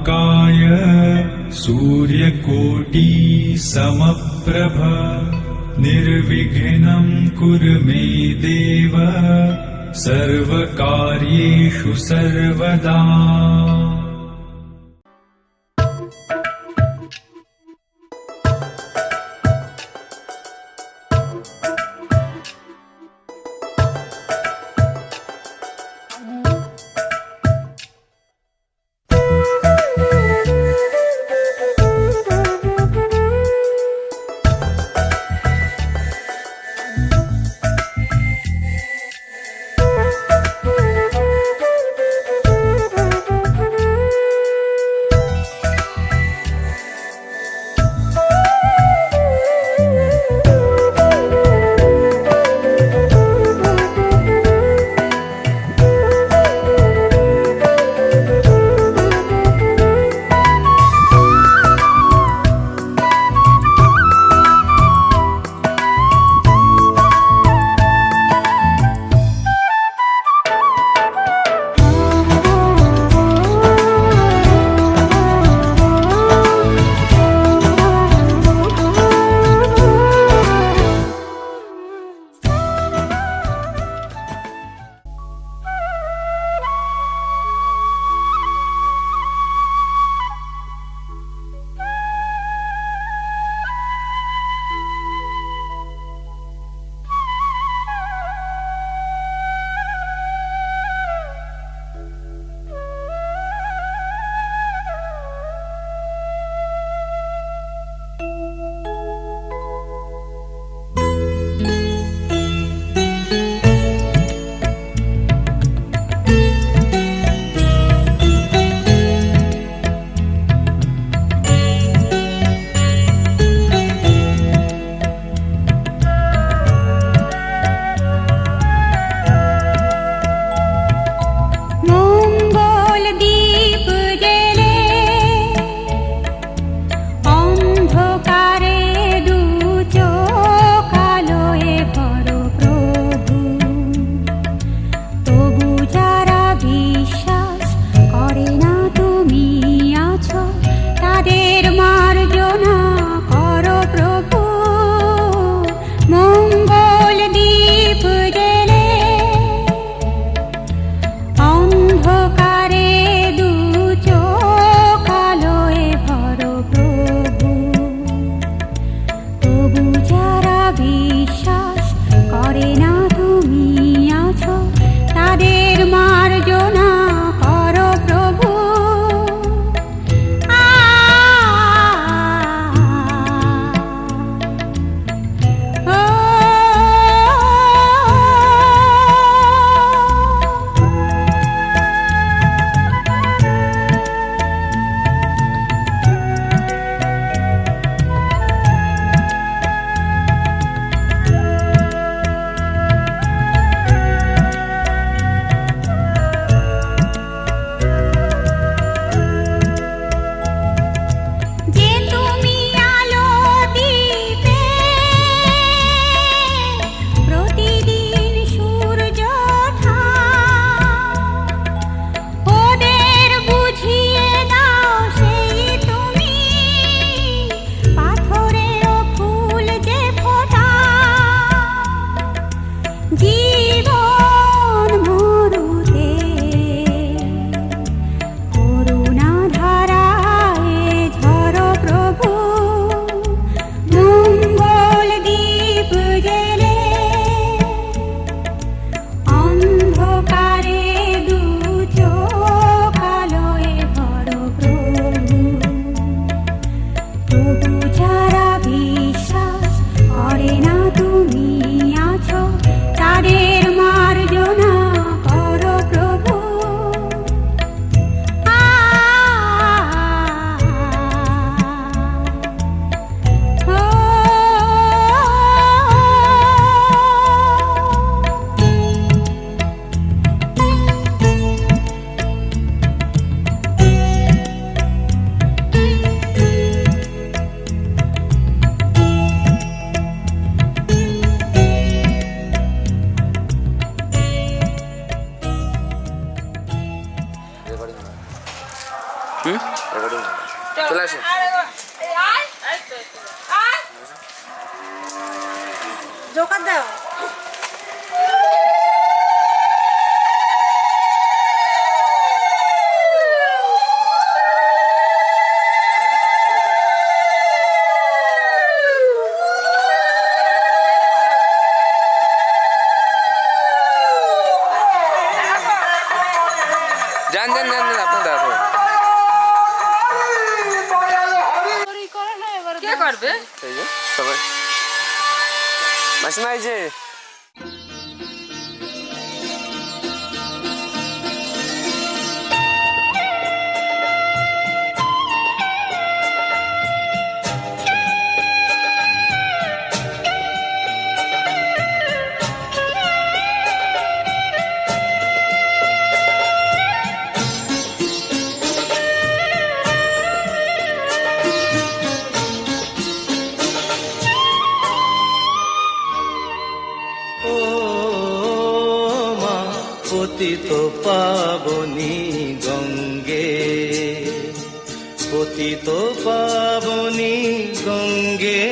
वक्रतुण्डमहाकाय सूर्यकोटि समप्रभ निर्विघ्नं कुरु मे देव सर्वकार्येषु सर्वदा। জোকার দাও। যান যান যান যান, আপনার দাদা কে করবে? এই যে সবাই মাসিমা, এই যে পতিত পাবনী গঙ্গে, পতিত পাবনী গঙ্গে,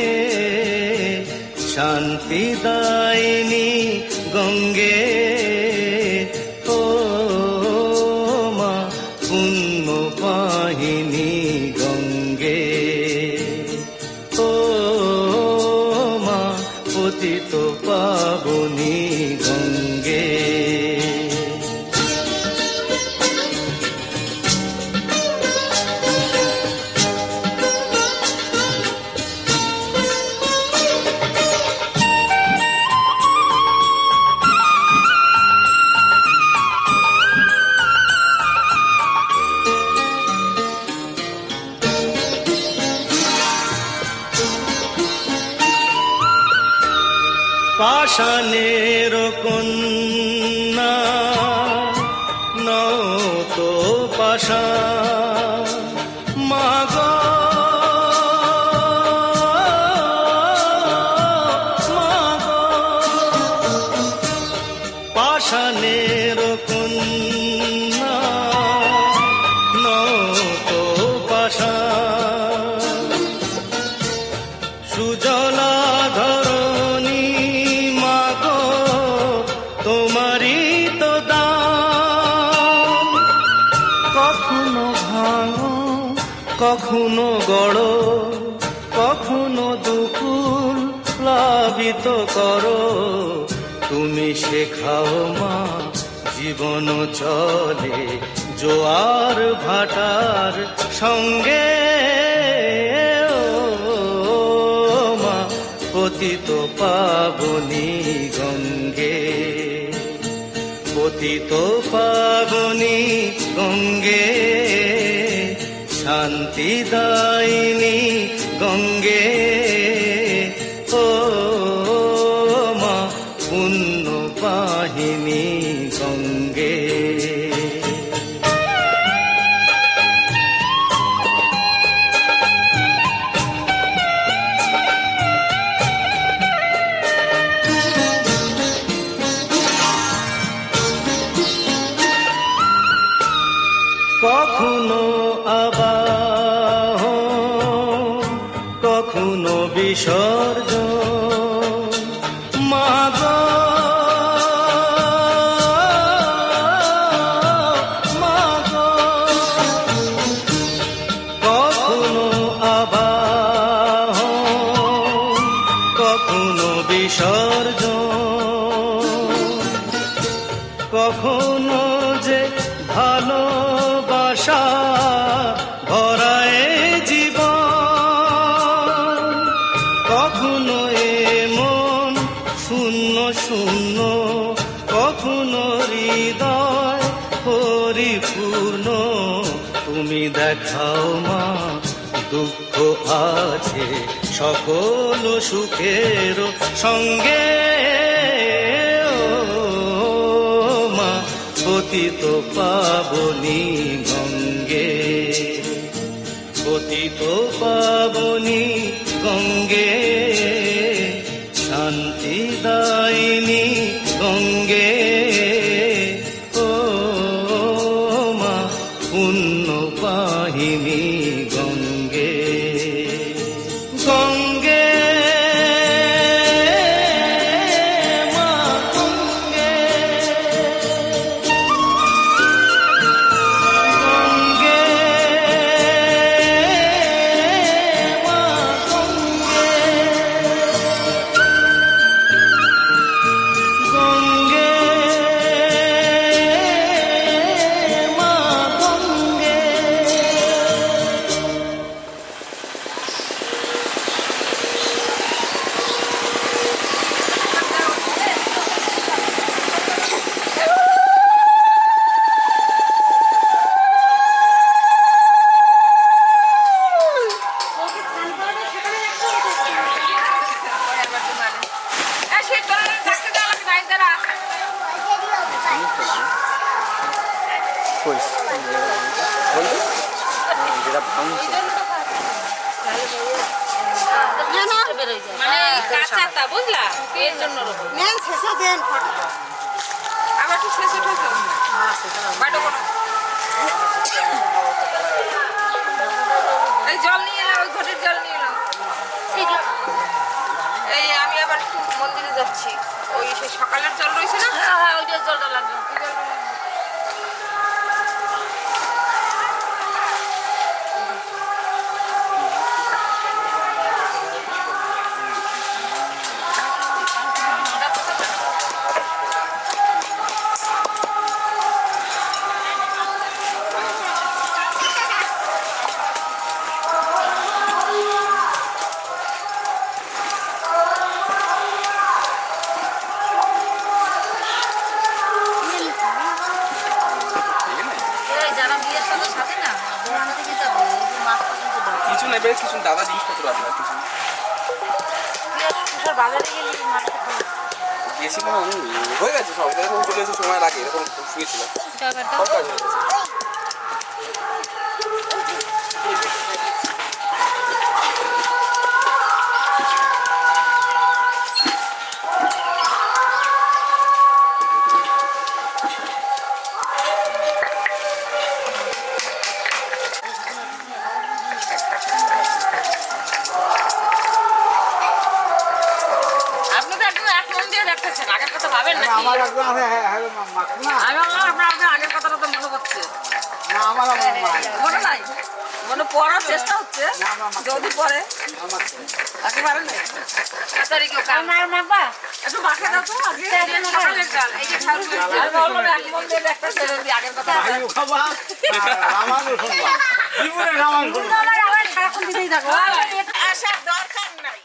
শান্তিদায়িনী গঙ্গে, ও মা পুণ্য পাহিনী গঙ্গে, ও মা পতিত পাবনী গঙ্গে। পাষাণের কন্যা নত পাষাণ, মাগ মাগ, পাষাণের কন্যা নত পাষাণ, সুজলা ধরণী মাগো তোমারই তো দান, কখনো ভাঙো কখনো গড়ো, কখনো দুকুল প্লাবিত করো, তুমি শেখাও মা জীবন চলে জোয়ার ভাটার সঙ্গে, পতিত পাবনী গঙ্গে, পতিত পাবনী গঙ্গে, শান্তিদায়িনী গঙ্গে, ও মা পুণ্য পাহিনী গঙ্গে। কখনো আবাহন কখনো বিসর্জন, মাগ মাগ, কখনো আবাহন কখনো বিসর্জন, কখনো যে ভালোবাসা ভরায় জীবন, কখনো এমন শূন্য শূন্য, কখনো হৃদয় পরিপূর্ণ, তুমি দেখাও মা দুঃখ আছে সকল সুখের সঙ্গে, পতিত পাবনী গঙ্গে, পতিত পাবনী গঙ্গে, শান্তিদায়িনী গঙ্গে, ও মা পুণ্য পাহিনী গঙ্গে, গঙ্গে মানে কাঁচাটা বুঝলা এর জন্য আবার একটু শেষে ঠেসো বাটো কোনো এই জল নিয়ে এলাম ওই ঘটের জল নিয়ে এলাম এই আমি আবার একটু মন্দিরে যাচ্ছি ওই সে সকালের জল রয়েছে না হ্যাঁ ওইটার জলটা লাগবে যারা বিয়ের সাথে সাথে না ওখান থেকে যাবো মাছটা কিন্তু কিছু নেবে কিছু দাদা জিনিসপত্র আছে আর কিছু বাজারে গেলে মাছটা গেছিলাম আমি হয়ে গেছে সব এরকম চলে এসে সময় লাগে এরকম শুয়েছিলাম সব কাজ হয়ে গেছে আপনি তো একদম এক মন দিয়ে দেখতেছেন আগের কথা ভাবেন না আমার একদম আছে না আমি বললাম আপনার আগের কথাটা তো মনে পড়ছে না আমার মনে নাই মনে পড়ার চেষ্টা হচ্ছে যদি পরে তাকে পারেন না তাড়াতাড়ি কেউ কাম না বাবা একটু মাখা দাও তো আগে সকালের চাল এই যে খাল আমি বললাম এক মন দিয়ে দেখতেছেন আগের কথা ভাইও খাবা আমারও শুনবা জীবনে আমার শুনবা আবার সারাক্ষণ দিতেই থাকো আসার দরকার নাই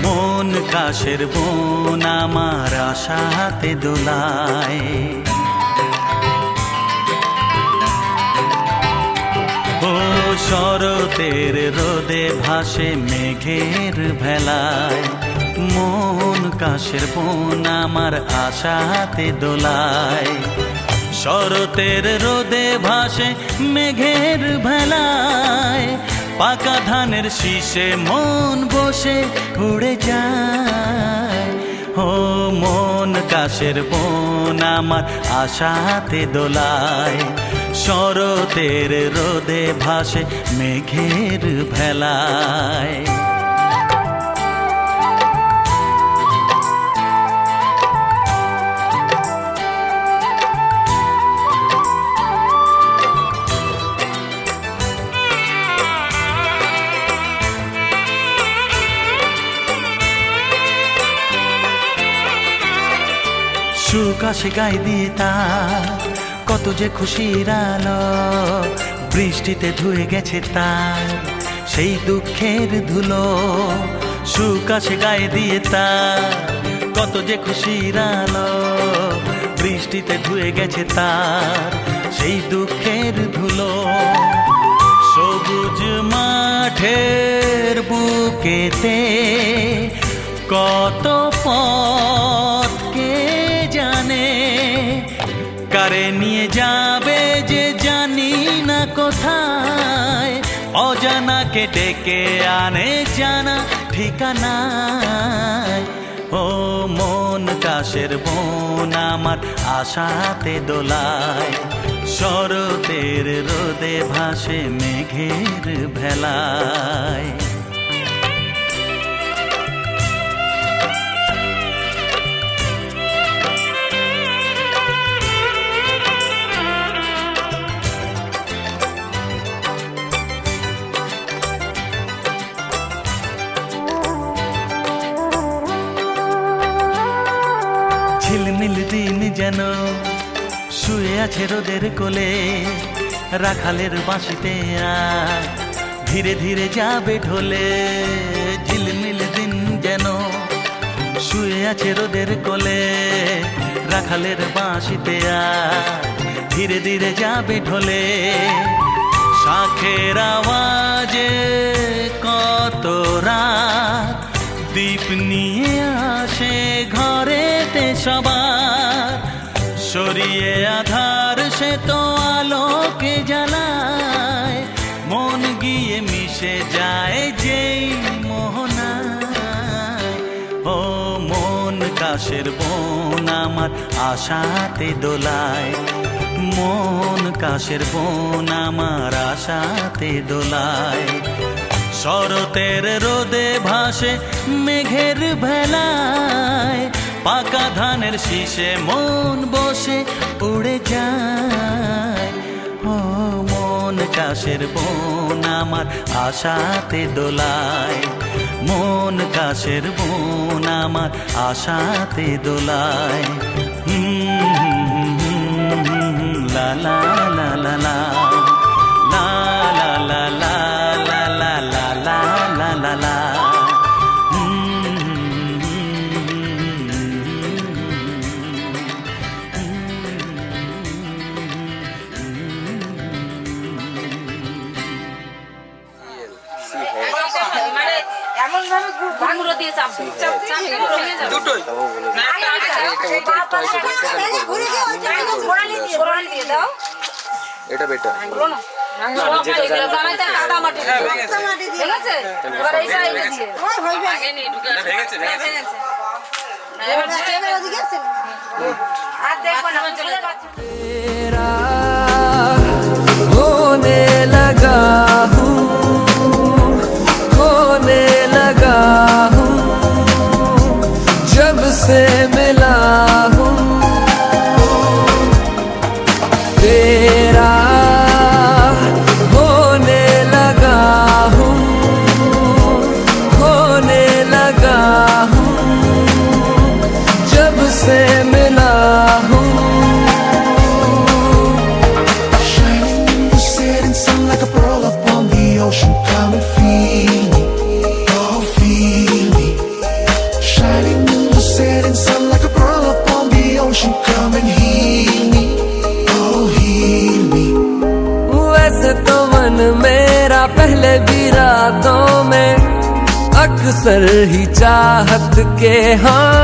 মন কাশের বোন আমার আশাতে দোলায় ও শরতের রোদে ভাসে মেঘের ভেলায় মন কাশের বোন আমার আশাতে দোলায় শরতের রোদে ভাসে মেঘের ভেলায় পাকা ধানের শীষে মন বসে উড়ে যায় ও মন কাশের বোন আমার আশাতে দোলায় শরতের রোদে ভাসে মেঘের ভেলায় সুখ আসে গায়ে দিয়ে তার কত যে খুশির আলো বৃষ্টিতে ধুয়ে গেছে তার সেই দুঃখের ধুলো সুখ আসে গায়ে দিয়ে তার কত যে খুশির আলো বৃষ্টিতে ধুয়ে গেছে তার সেই দুঃখের ধুলো সবুজ মাঠের বুকেতে কত পথ কে জানে কারে নিয়ে যাবে যে জানি না কোথায় অজানাকে ডেকে আনে জানা ঠিকানায় ও মন কাশের বোন আমার আশাতে দোলায় শরতের রোদে ভাসে মেঘের ভেলায় ঝিলমিল দিন যেন শুয়ে আছে রোদের কোলে রাখালের বাঁশিতে আয়, ধীরে ধীরে যাবে ঢলে, ঝিলমিল দিন যেন শুয়ে আছে রোদের কোলে। রাখালের বাঁশিতে আয়, ধীরে ধীরে যাবে ঢলে, শাঁখের আওয়াজে কত রাত দীপ নিয়ে আসে ঘরেতে সবার। সরিয়ে আধার সে তো আলোকে জ্বালায়, মন গিয়ে মিশে যায় যেই মোহনায়। ও মন কাশের বোন আমার আশাতে দোলায়, মন কাশের বোন আমার আশাতে দোলায়। শরতের রোদে ভাসে মেঘের ভেলায়, পাকা ধানের শীষে মন বসে উড়ে যায়। ও মন কাশের বোন আমার আশাতে দোলায়, মন কাশের বোন আমার আশাতে দোলায়। লা লা লা লা লা লা লা লা লা লা লা লা লা লা লা। মানে এমন ভাবে ঘুমুরো দিয়ে চাপ ভেঙে যাবে দুটোই ঘোরালি দিয়ে দাও। এটা বেটার। होने लगा हूँ, होने लगा हूँ, जब से मिला हूँ तेरा। होने लगा हूँ, होने लगा हूँ, जब से मिला हूँ। Shining in the setting sun like a pearl upon the ocean. Come and feel me, oh feel me. Shining in the setting sun like a pearl upon the ocean. Come and heal me, oh heal me. वैसे तो मन मेरा पहले भी रातों में अक्सर ही चाहत के हाँ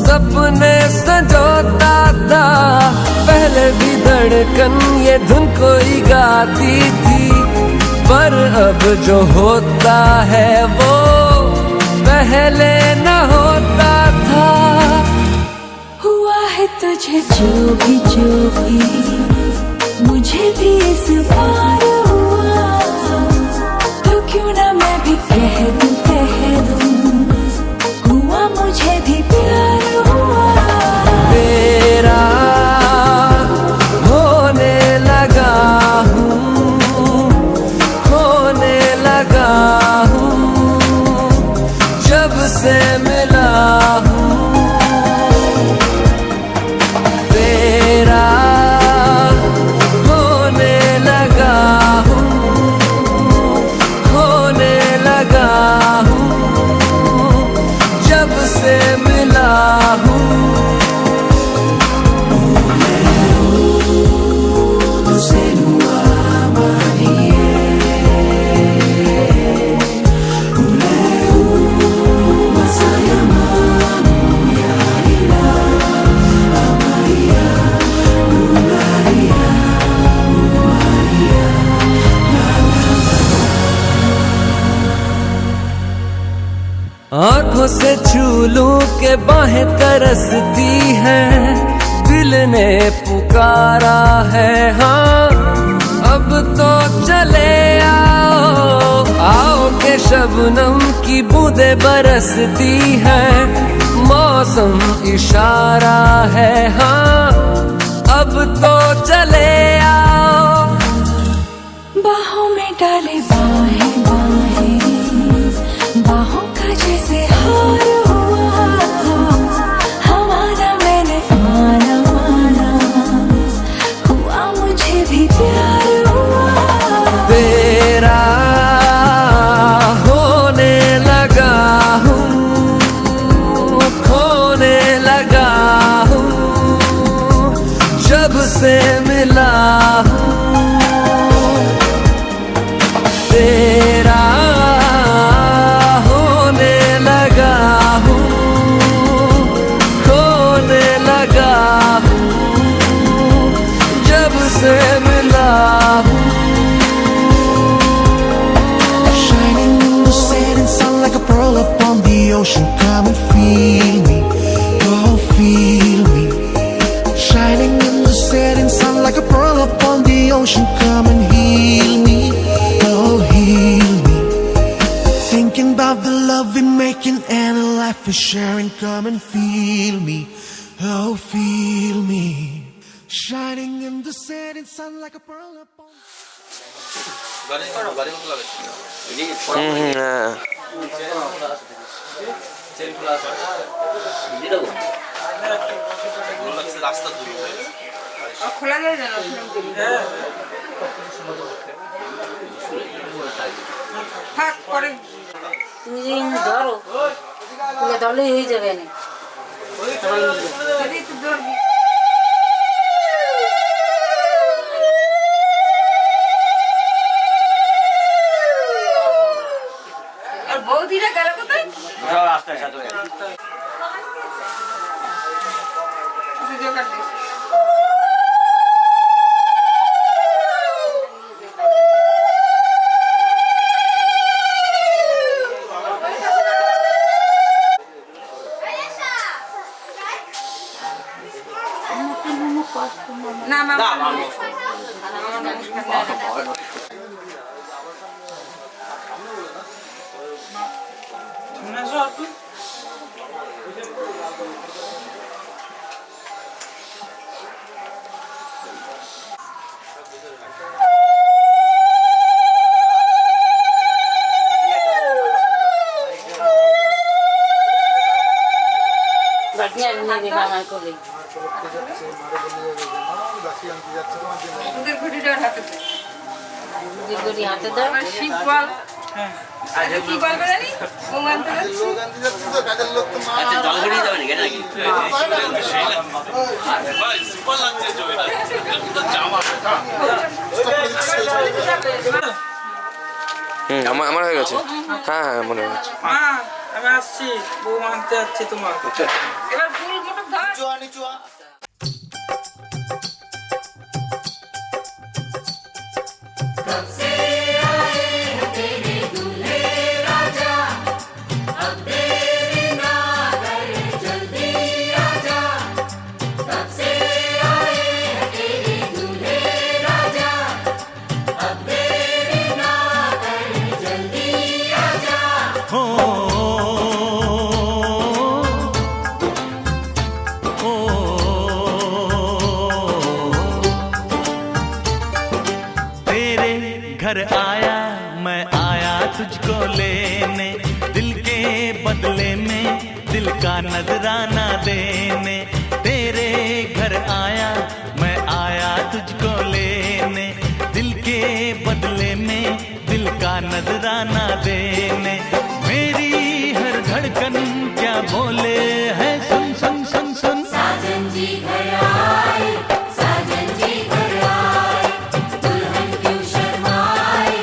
सपने संजोता था। पहले भी धड़कन ये धुन कोई गाती थी, पर अब जो होता है वो पहले न होता था। हुआ है तुझे जो भी मुझे भी इस बार हुआ, तो क्यों ना मैं भी कह दूं हुआ मुझे भी प्यार हुआ। तेरा होने लगा हूँ, होने लगा हूँ, जब से मिला हूँ तेरा। होने लगा हूँ, होने लगा हूँ, जब से मिला हूँ। आंखों से छू लूं के बाहें तरसती हैं, दिल ने पुकारा है हाँ अब तो चले आओ। आओ के शबनम की बूंदें बरसती हैं, मौसम इशारा है हाँ अब तो चले आओ। बाहों में डाले बाहें बाहों का जैसे हार हुआ, हमारा मैंने माना हुआ मुझे भी प्यार मिला हूँ तेरा होने लगा हूँ खोने लगा हूँ जब से मिला हूँ Shining in the setting sun like a pearl upon the ocean. Come and feel me, oh feel me. Shining in the setting sun like a pearl upon the ocean. Come and heal me, oh heal me. Thinking about the love we're making and a life we're sharing. Come and feel me, oh feel me. Shining in the setting sun like a pearl upon. রাস্তা দূর হয়ে খোলা যায় না থাক পরে তুমি যদি ধরো তুলে ধরলেই হয়ে যাবে না যদি তুই ধরবি আর বৌদিরা গেল কোথায় রাস্তায় সাথে ভিডিও কাট দিস না মামা ওদের ঘড়িটার হাতে হাতে দাও শিব বল কি বলবে জানি ভগবান তো আচ্ছা জলঘড়ি যাবে নাকি আমার হয়ে গেছে হ্যাঁ হ্যাঁ মনে হচ্ছে আমি আসছি বউ মানতে যাচ্ছি তোমার এবার ফুল মোটক ধর घर आया मैं आया तुझको लेने दिल के बदले में दिल का नजराना देने तेरे घर आया मैं आया तुझको लेने दिल के बदले में दिल का नजराना देने मेरी हर धड़कन क्या बोले है सुन सुन सुन सुन साजन जी घर आए साजन जी घर आए दुल्हन क्यों शर्माए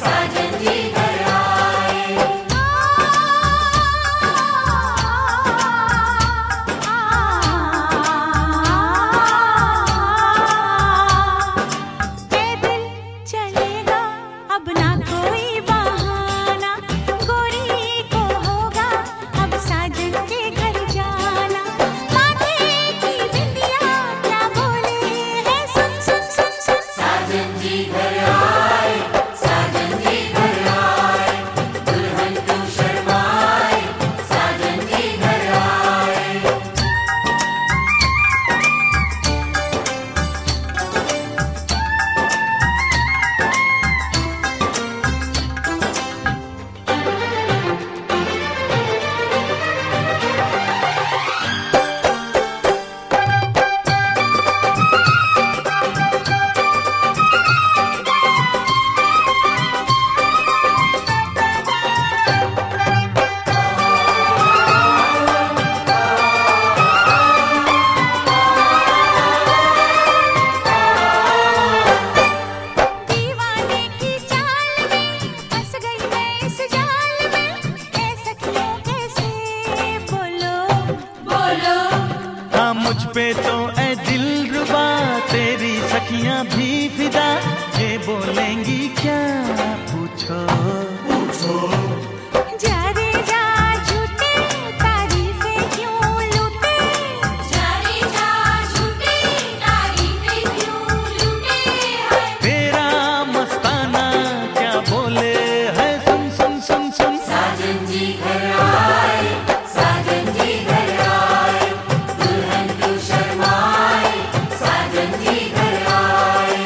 साजन जी घर आए ये दिल चलेगा अब ना कोई बहाना मुझ पे तो ऐ दिलरुबा तेरी सखियां भी फिदा, ये बोलेंगी क्या पूछो पूछो। जा रे जा झूठे तारीफें क्यों लूटे, जा रे जा झूठे तारीफें क्यों लूटे है। तेरा मस्ताना क्या बोले है, सुन सुन सुन सुन। साजन जी घर आए, साजन जी घर आए, दुल्हन क्यों शर्माए, साजन जी घर आए।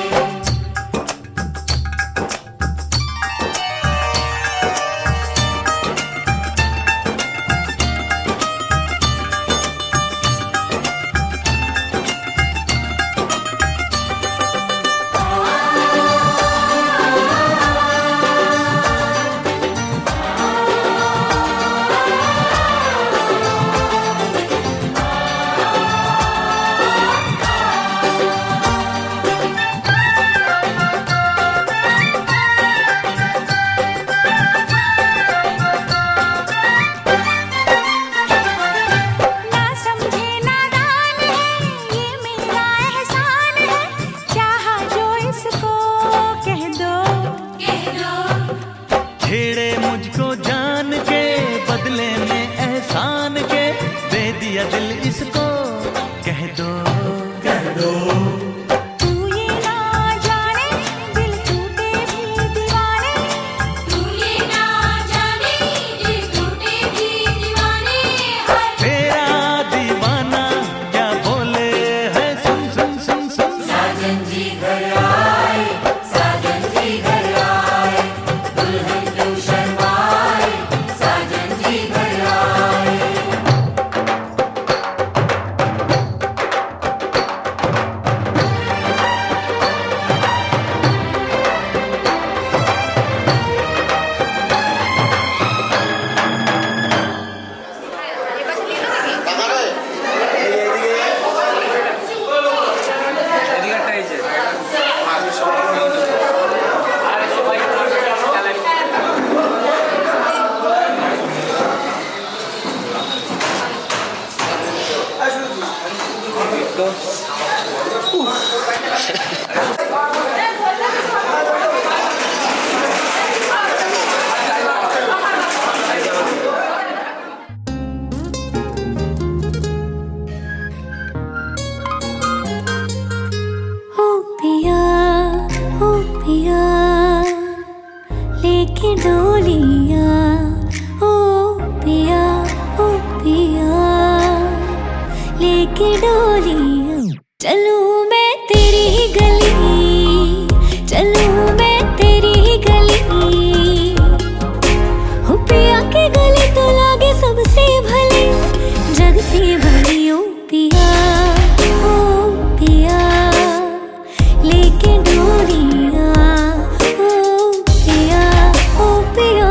ना समझे नादान है, ये मेरा एहसान है, चाहा जो इसको कह दो, कह दो। छेड़े मुझको जान के बदले में एहसान के, दे दिया दिल इसको कह दो कह दो। तू ये ना जाने दिल टूटे भी दीवाने, तू ये ना जाने दिल टूटे भी दीवाने है। तेरा दीवाना क्या बोले है, सुन सुन सुन सुन। साजन जी घर आए, साजन जी घर आए, दुल्हन क्यों शर्माए, साजन जी घर आए। ओ पिया लेके डोलिया, ओ पिया लेके डोलिया। चलूं मैं तेरी ही गली, चलूं मैं तेरी ही गली, हो पिया की गली तो लागे सबसे भली, जग से भली। ओ पिया लेके डोलिया, ओ पिया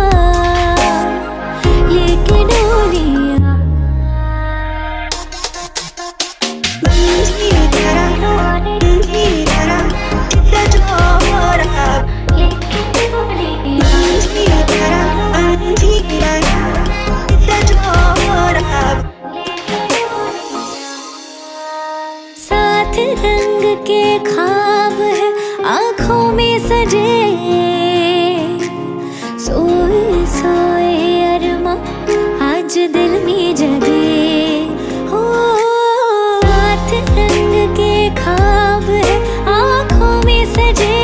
लेके डोलिया। साथ रंग के ख्वाब है आँखों में सजे, सोए सोए अरमा आज दिल में जगे। हो साथ रंग के ख्वाब है आँखों में सजे,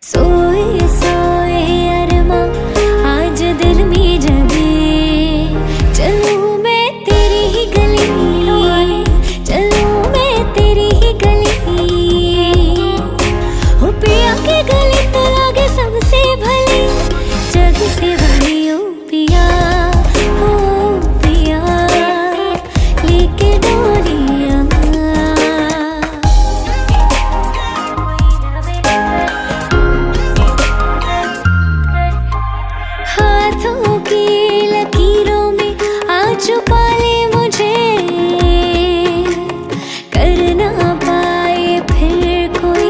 सोए सोए अरमा आज दिल में जगे। चलूं मैं तेरी ही गली, चलूं मैं तेरी ही गली, हो पिया की गली तो लागे सबसे भली, जग से भली। ओ पिया लेके डोलिया। हाथों की लकीरों में आ छुपा ले मुझे, कर ना पाए फिर कोई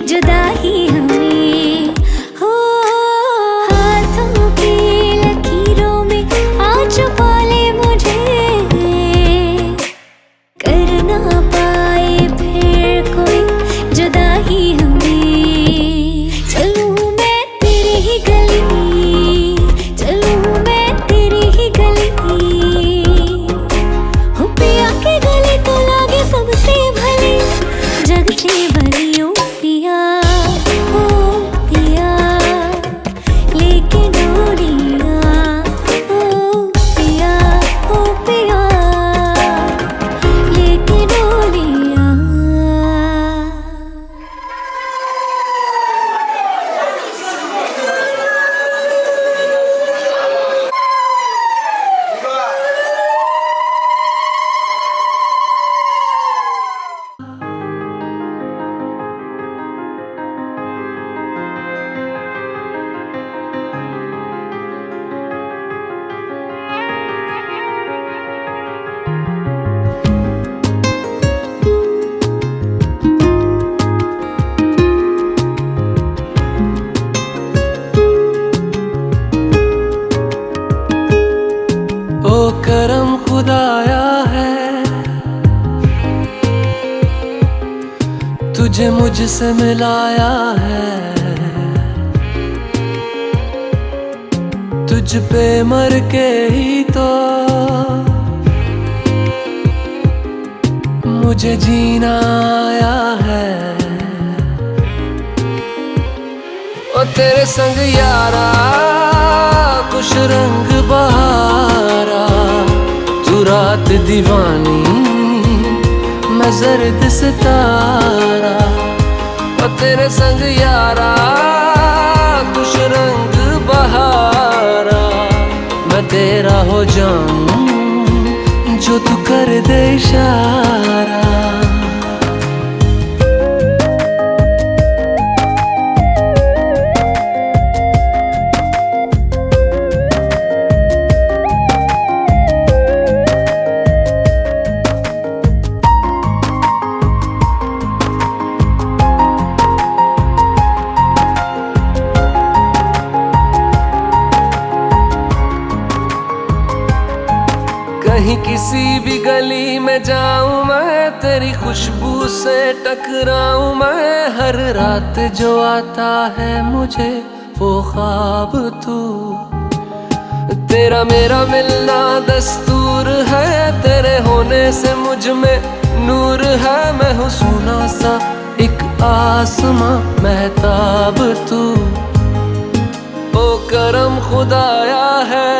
जुदाई हमें। हो हाथों की लकीरों में आ छुपा ले मुझे, करम खुदाया है, तुझे मुझसे मिलाया है। तुझ पे मर के ही तो मुझे जीना आया है। ओ तेरे संग यारा खुश रंग बहारा, तू रात दीवानी मैं जर्द सितारा। ओ तेरे संग यारा खुश रंग बहारा, मैं तेरा हो जाऊं जो तू कर दे इशारा। कहीं किसी भी गली में जाऊं मैं, तेरी खुशबू से टकराऊं मैं। हर रात जो आता है मुझे वो ख्वाब तू, तेरा मेरा मिलना दस्तूर है। तेरे होने से मुझ में नूर है, मैं हूँ सोना सा एक आसमां महताब तू। ओ करम खुदाया है,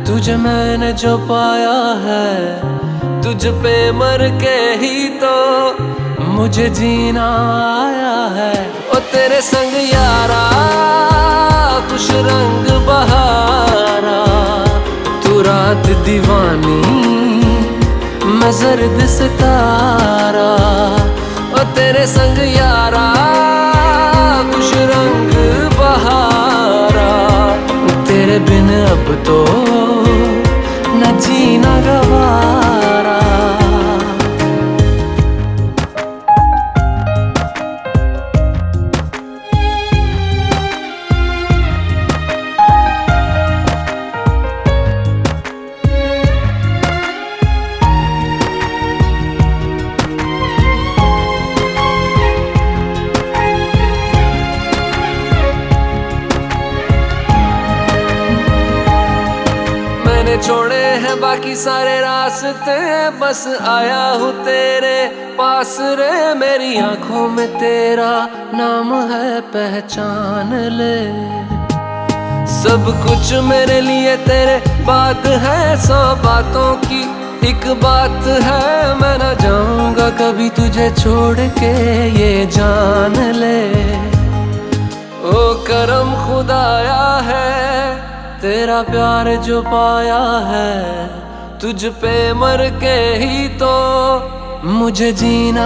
तुझे मैंने जो पाया है। तुझ पे मर के ही तो मुझे जीना आया है। ओ तेरे संग यारा खुश रंग बहारा, तू रात दीवानी मैं जर्द सितारा। ओ तेरे संग यारा खुश रंग बहारा, तेरे बिन अब तो न जीना गवारा। छोड़े हैं बाकी सारे रास्ते, बस आया हूँ तेरे पास रे। मेरी आंखों में तेरा नाम है, पहचान ले। सब कुछ मेरे लिए तेरे बात है, 100 बातों की एक बात है। मैं ना जाऊंगा कभी तुझे छोड़ के, ये जान ले। ओ करम खुदाया है, तेरा प्यार जो पाया है। तुझ पे मर के ही तो मुझे जीना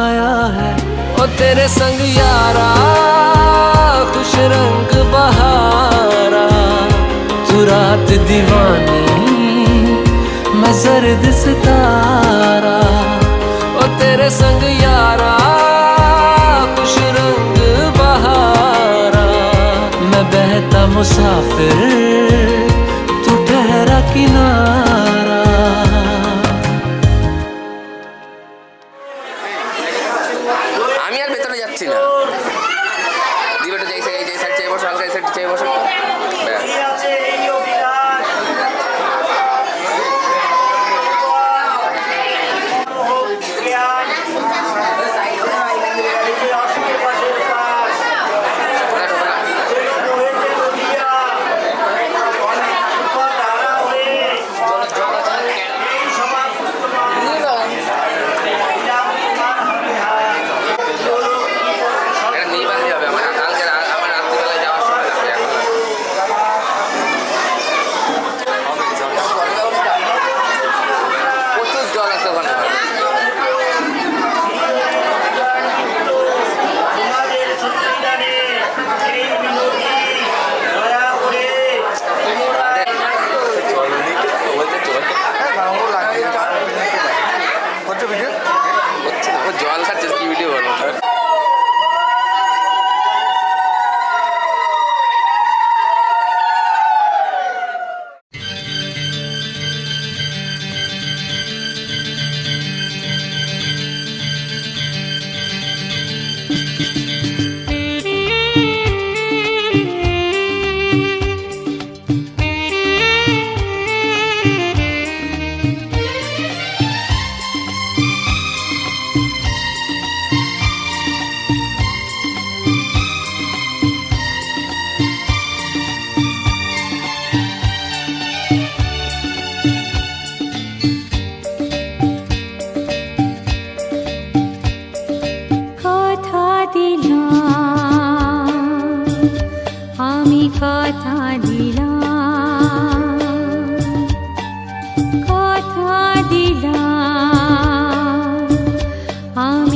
आया है। ओ तेरे संग यारा खुश रंग बहारा, तू रात दीवानी मैं जर्द सितारा। ओ तेरे संग यारा खुश रंग बहारा, मैं बहता मुसाफिर तू ठहरा किनारा। আমি আর ভেতরে যাচ্ছি না। দিবেটা যেই সাইড চেয়ে বসো, হালকা এই সাইড চেয়ে বসো। ব্যাস।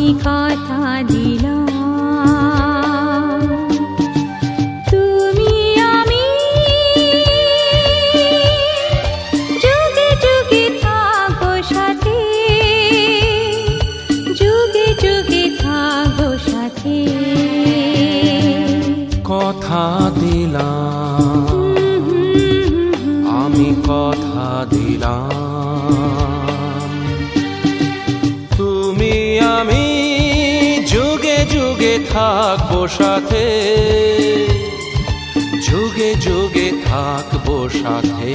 আমি কথা দিলাম তুমি আমি যুগে যুগে থাকবো সাথে যুগে যুগে থাকবো সাথে কথা দিলাম আমি কথা দিলাম তুমি আমি যুগে যুগে থাকবো সাথে যুগে যুগে থাকবো সাথে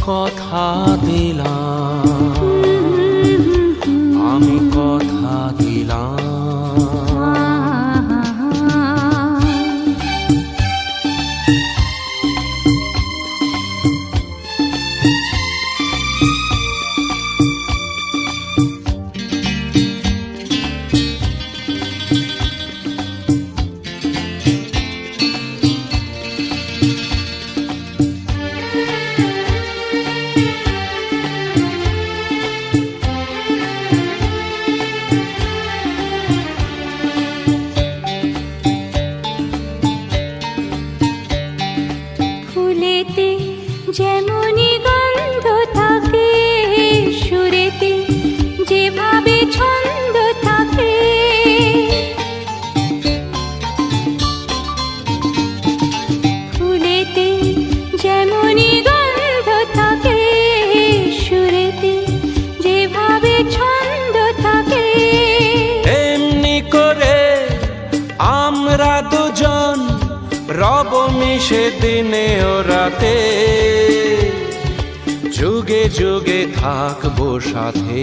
কথা দিলাম আমি কথা দিলাম ফুলেতে যেমনি গন্ধ থাকে সুরেতে যেভাবে ছন্দ থাকে ফুলেতে যেমনি গন্ধ থাকে সুরেতে যেভাবে ছন্দ থাকে এমনি করে আমরা দুজন রব মিশে দিনে ও রাতে যুগে যুগে থাকবো সাথে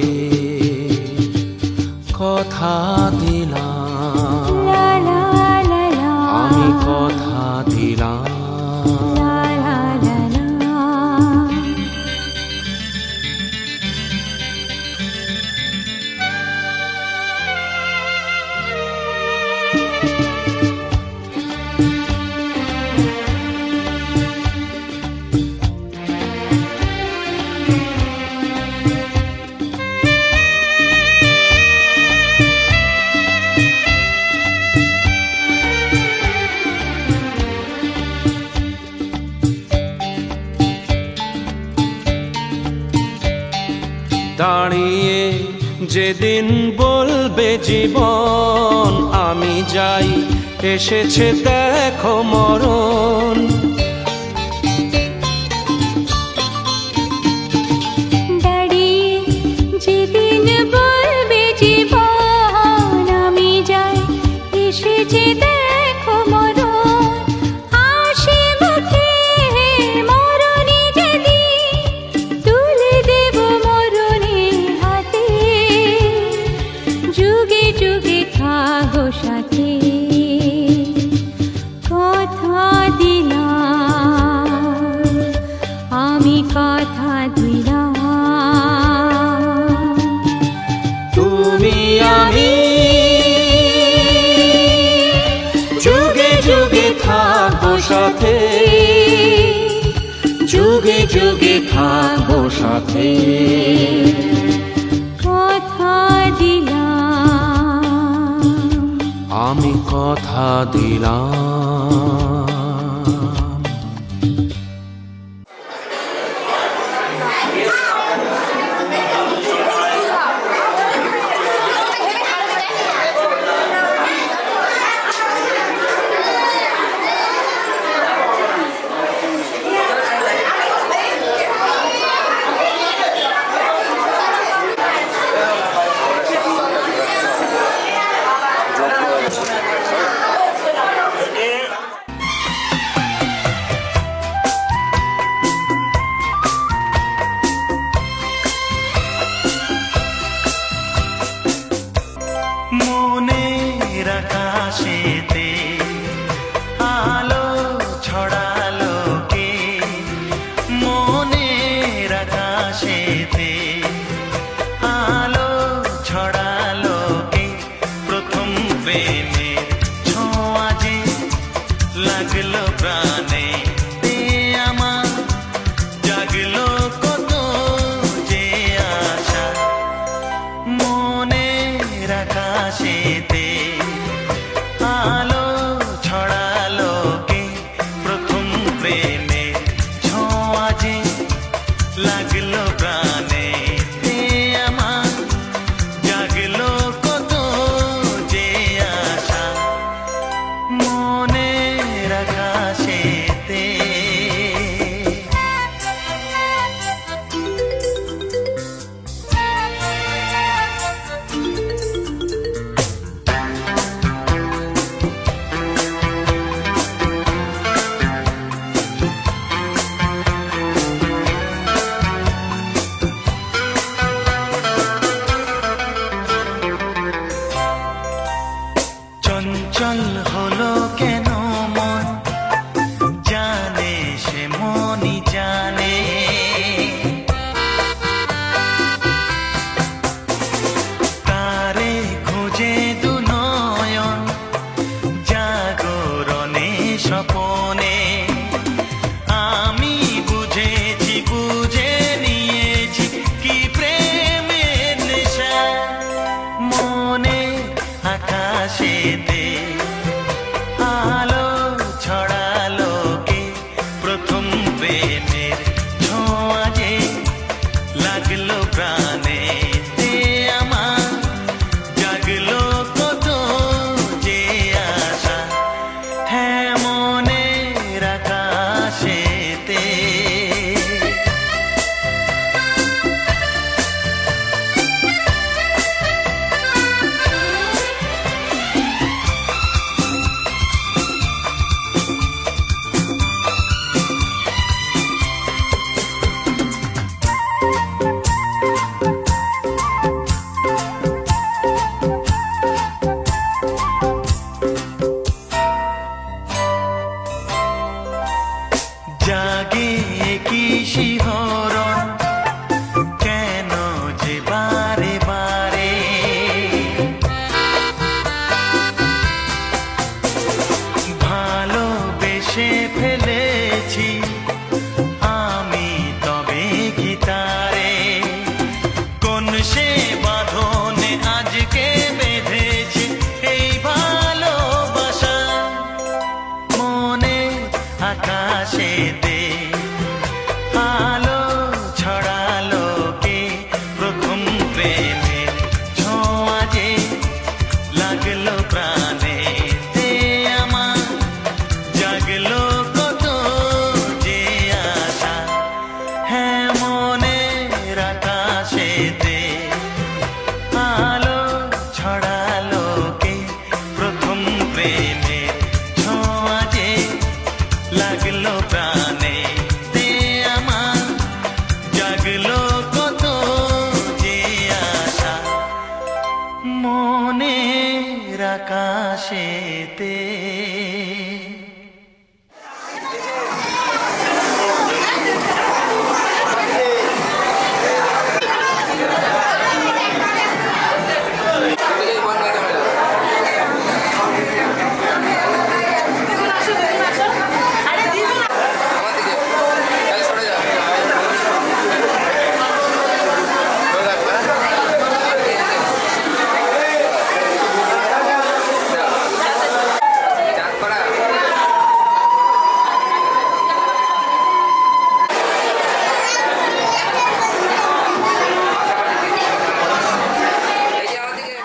কথা দিলাম লা লা লা লা আমি কথা দিলাম লা লা লা লা দাঁড়িয়ে যেদিন বলবে জীবন আমি যাই এসেছে দেখো মরণ দাঁড়িয়ে যেদিন বলবে জীবন আমি যাই এসেছে দেখো মরণ হাসি মুখে মরণে যেদিন তুলে দেব মরণের হাতে যুগে যুগে থাকবো সাথে কথা দিলাম আমি কথা দিলাম তুমি আমি যুগে যুগে থাকবো সাথে যুগে যুগে থাকবো সাথে কথা দিলাম আমি কথা দিলাম মনই জানে। তারে খোঁজে দু নয়ন জাগরণে স্বপনে, আমি বুঝেছি বুঝে নিয়েছি কি প্রেমের নেশা। মনে আকাশেতে আলো ছড়ালো কে, প্রথম প্রেমের ছোঁয়া যে লাগলো প্রাণে। আমার জাগলো কত যে আশা, হ্যাঁ মনের আকাশেতে। জাগে কি শিহরণ, কেন যে বারে বারে ভালোবেসে ফেলেছি আমি তবে কি তারে। কোন সে বাঁধনে আজকে বেঁধেছে এই ভালোবাসা, মনে আকাশেতে আলো ছড়ালো কে, প্রথম প্রেমের ছোঁয়া যে লাগলো প্রাণে। আমার জাগলো কত যে আশা, হ্যাঁ মনের আকাশেতে আলো ছড়ালো কে, প্রথম প্রেমের ছোঁয়া যে লাগলো প্রাণে। আমার জাগলো কত যে আশা, মনের আকাশেতে। আমার দিকে তাহলে সরে যাও। চাঁদ করা এই যে আমার দিকে।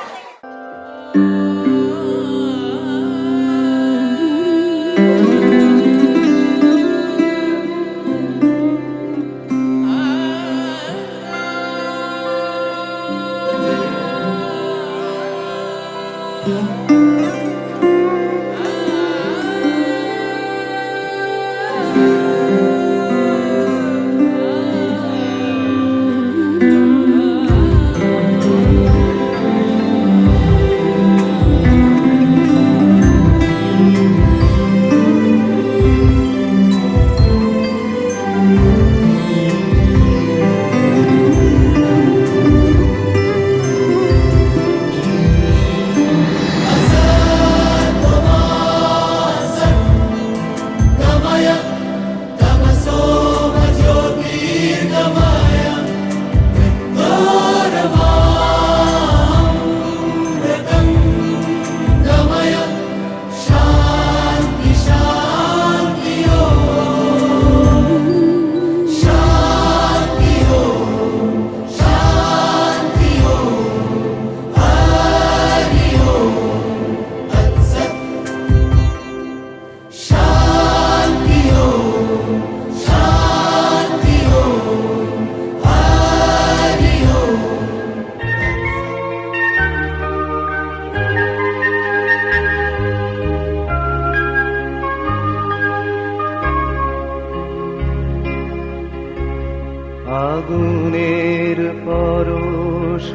আগুনের পরশমণি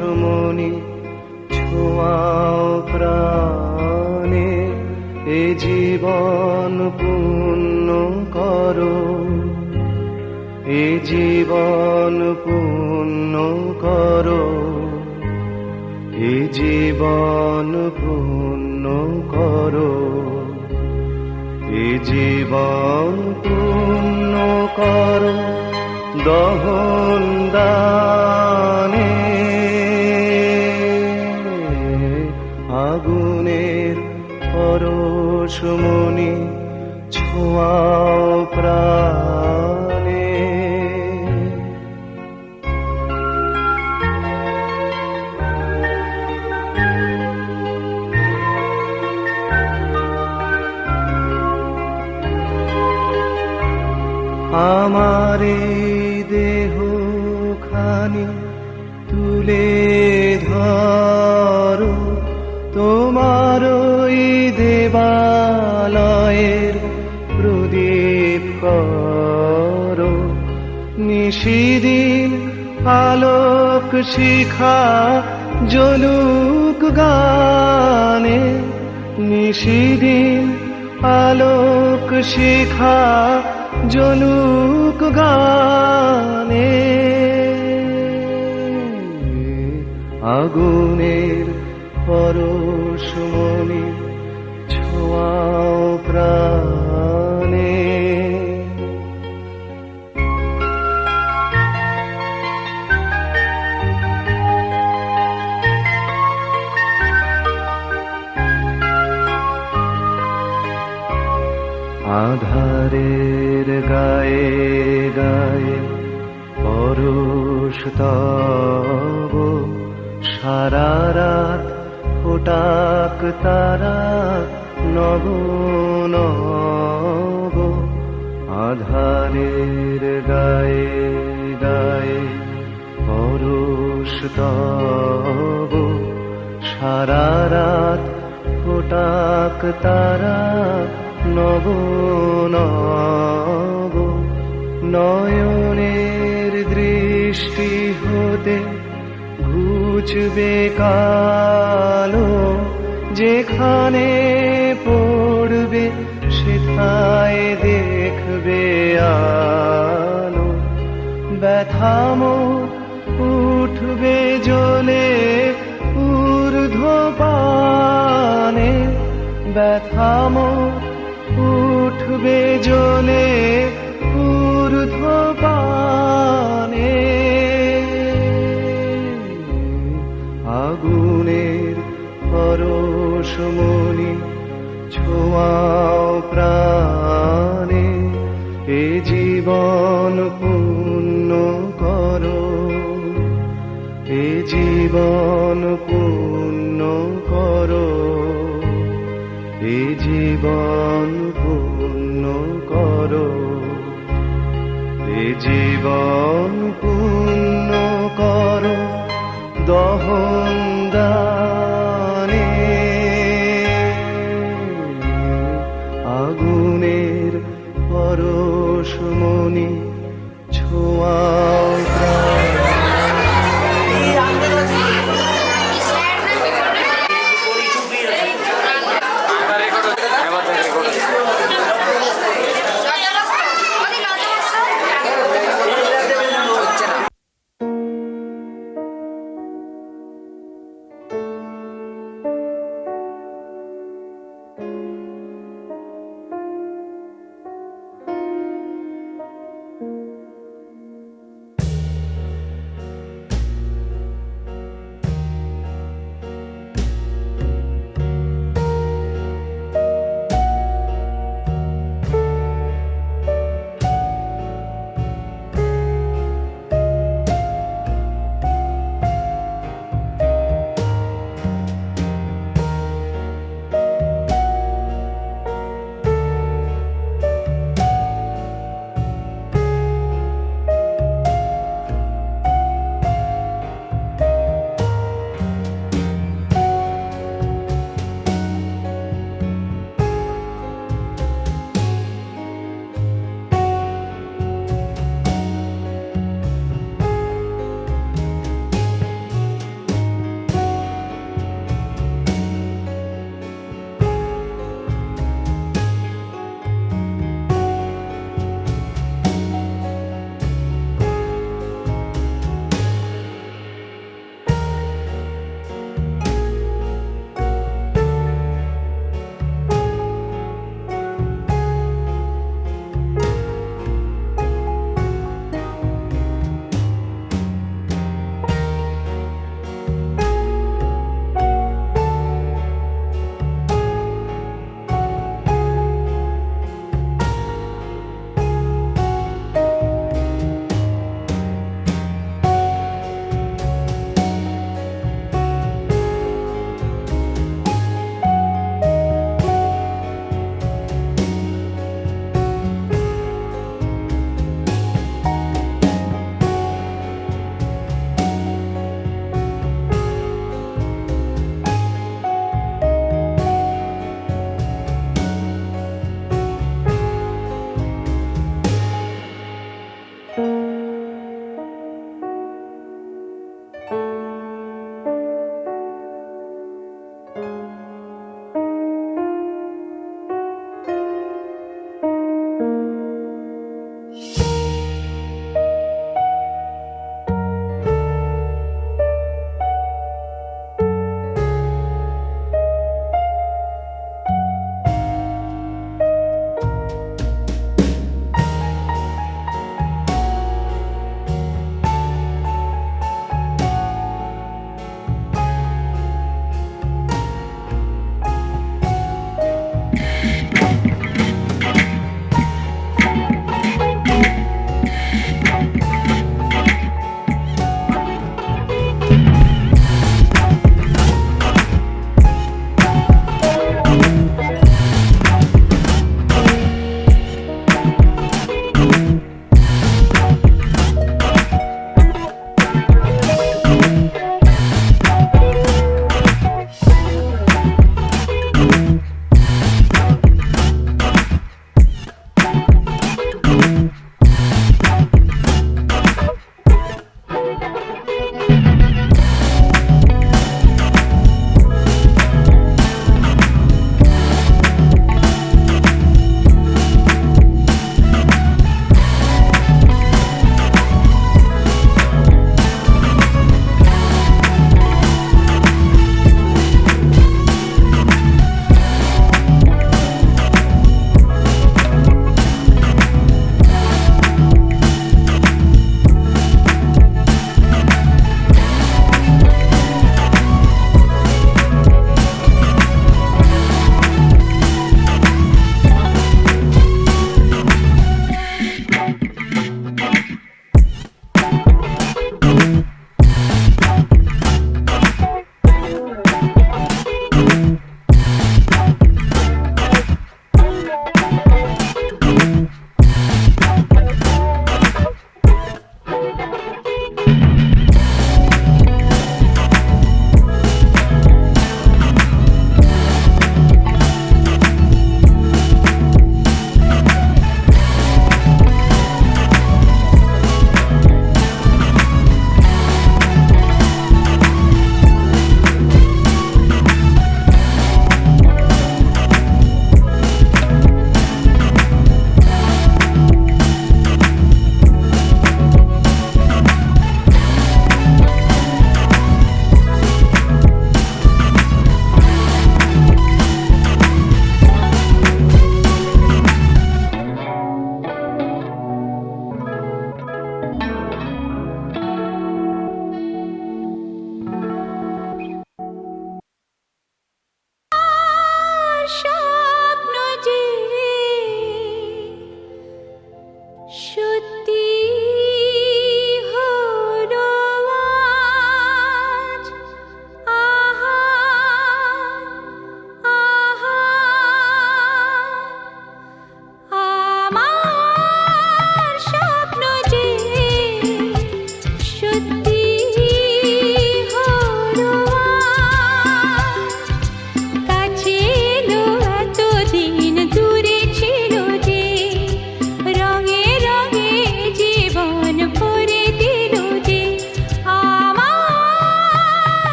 ছোঁয়াও প্রাণে, এ জীবন পূর্ণ করো এ জীবন পূর্ণ করো, এ জীবন পূর্ণ করো, এ জীবন পূর্ণ করো দহন দানে। আগুনের পরশমণি ছোঁয়াও প্রাণে। আমার এই দেহ খানি তুলে ধরো, তোমার ওই দেবালয়ের প্রদীপ করো। নিশিদিন আলোক শিখা জ্বলুক গানে, নিশিদিন আলোক শিখা জ্বলুক গানে। আগুনের পরশমণি ছোঁয়াও প্রাণে। আধারের গায়ে গায়ে পরশ তব, সারা রাত ফোটাক তারা নব নব। আধারের গায়ে গায়ে পরশ তব, সারা রাত ফোটাক তারা নব নব। নয়নের দৃষ্টি হতে ঘুচবে কালো, যেখানে পড়বে সেথায় দেখবে আলো। ব্যথামো উঠবে জ্বলে ঊর্ধ্বপানে, ব্যথামো উঠবে জ্বলে ঊর্ধ্বপানে। আগুনের পরশমণি ছোঁয়াও প্রাণে। এ জীবন পূর্ণ করো, এ জীবন পূর্ণ করো, এ জীবন পূর্ণ করো, এ জীবন পূর্ণ করো দহন দানে। আগুনের পরশমণি ছোঁয়াও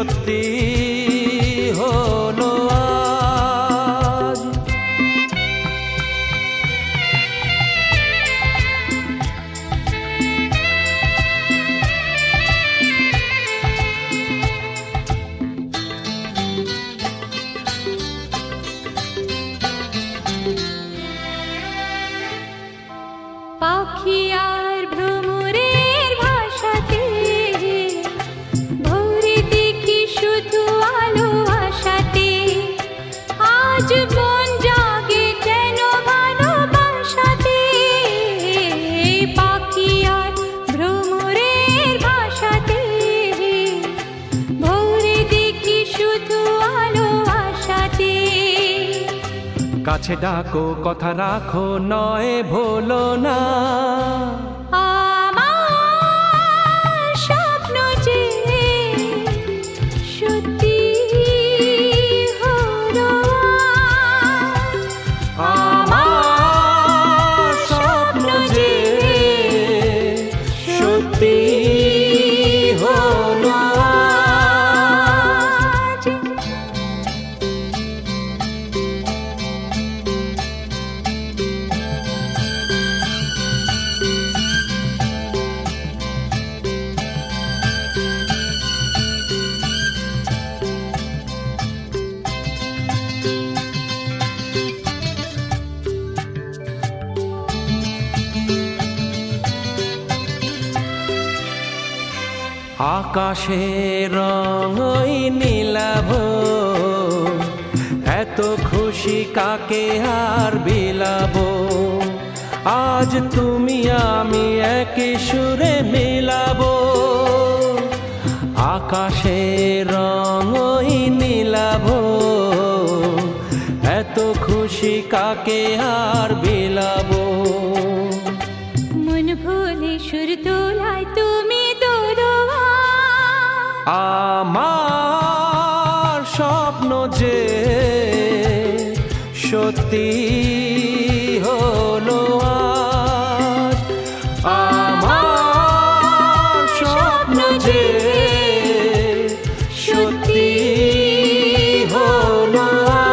সত্যি হলো আজ। পাখি আর ভ্রমরের ভাষাতে ভোরে দেখি শুধু আলো আশাতে। আজ মন জাগে যেন ভালোবাসাতে। পাখি আর ভ্রমরের ভাষাতে ভোরে দেখি শুধু আলো আশাতে। কাছে ডাকো কথা রাখো নয় ভোলো না। আমার স্বপ্ন যে সত্যি হলো আজ। আমার স্বপ্ন যে সত্যি হলো আজ। আকাশের রং ওই নীলাভ, এত খুশি কাকে আর বিলাবো। আজ তুমি আমি একই সুরে মিলাবো। আকাশের রং ওই নীলাভ, এত খুশি কাকে আর বিলাবো। মন ভুলে সুর তোলায় তুমি দোলো আমার স্বপ্ন যে সত্যি হলো আজ। আমার স্বপ্ন যে সত্যি হলো আজ।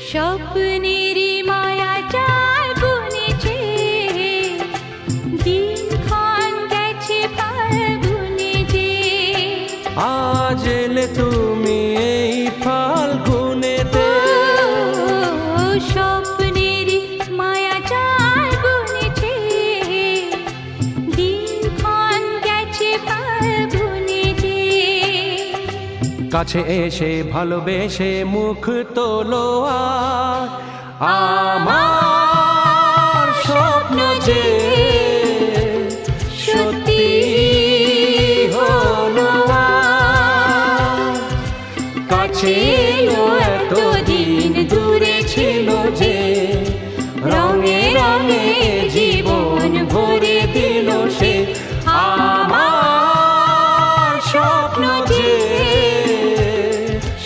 স্বপ্নেরই মায়া জাল বুনেছে, দিনক্ষণ গেছে ফাল্গুনে যে। আজ এলে তুমি এই ফাল্গুনেতে। ও স্বপ্নেরই মায়া জাল বুনেছে, দিনক্ষণ গেছে ফাল্গুনে যে। কাছে এসে ভালোবেসে মুখ তোলো আর। আমার স্বপ্ন যে সত্যি হলো আজ। কাছে এলো এতদিন দূরে ছিল যে, রঙে রঙে জীবন ভরে দিল সে। আমার স্বপ্ন যে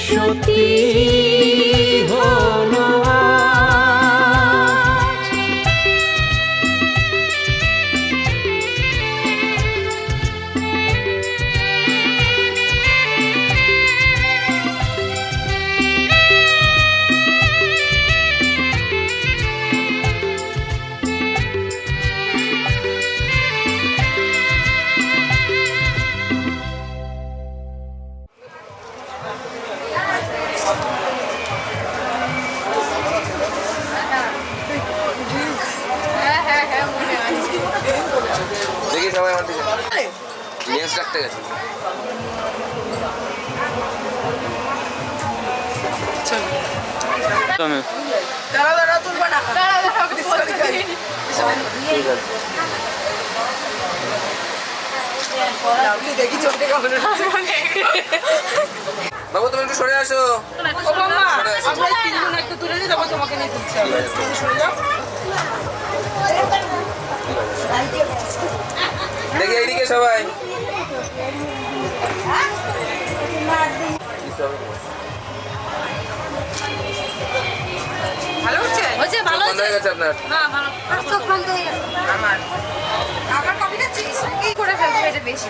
সত্যি হলো আজ। দেখি সবাই আমার দিকে লেন্স রাখতে গেছে। ঠিক আছে। বাবু তুমি একটু সরে আসো। দেখি এইদিকে সবাই। বন্ধ হয়ে গেছে আপনার। চোখ বন্ধ হয়ে গেছে। আমার কপি খাচ্ছিস কি করে ফেলতে এটা বেশি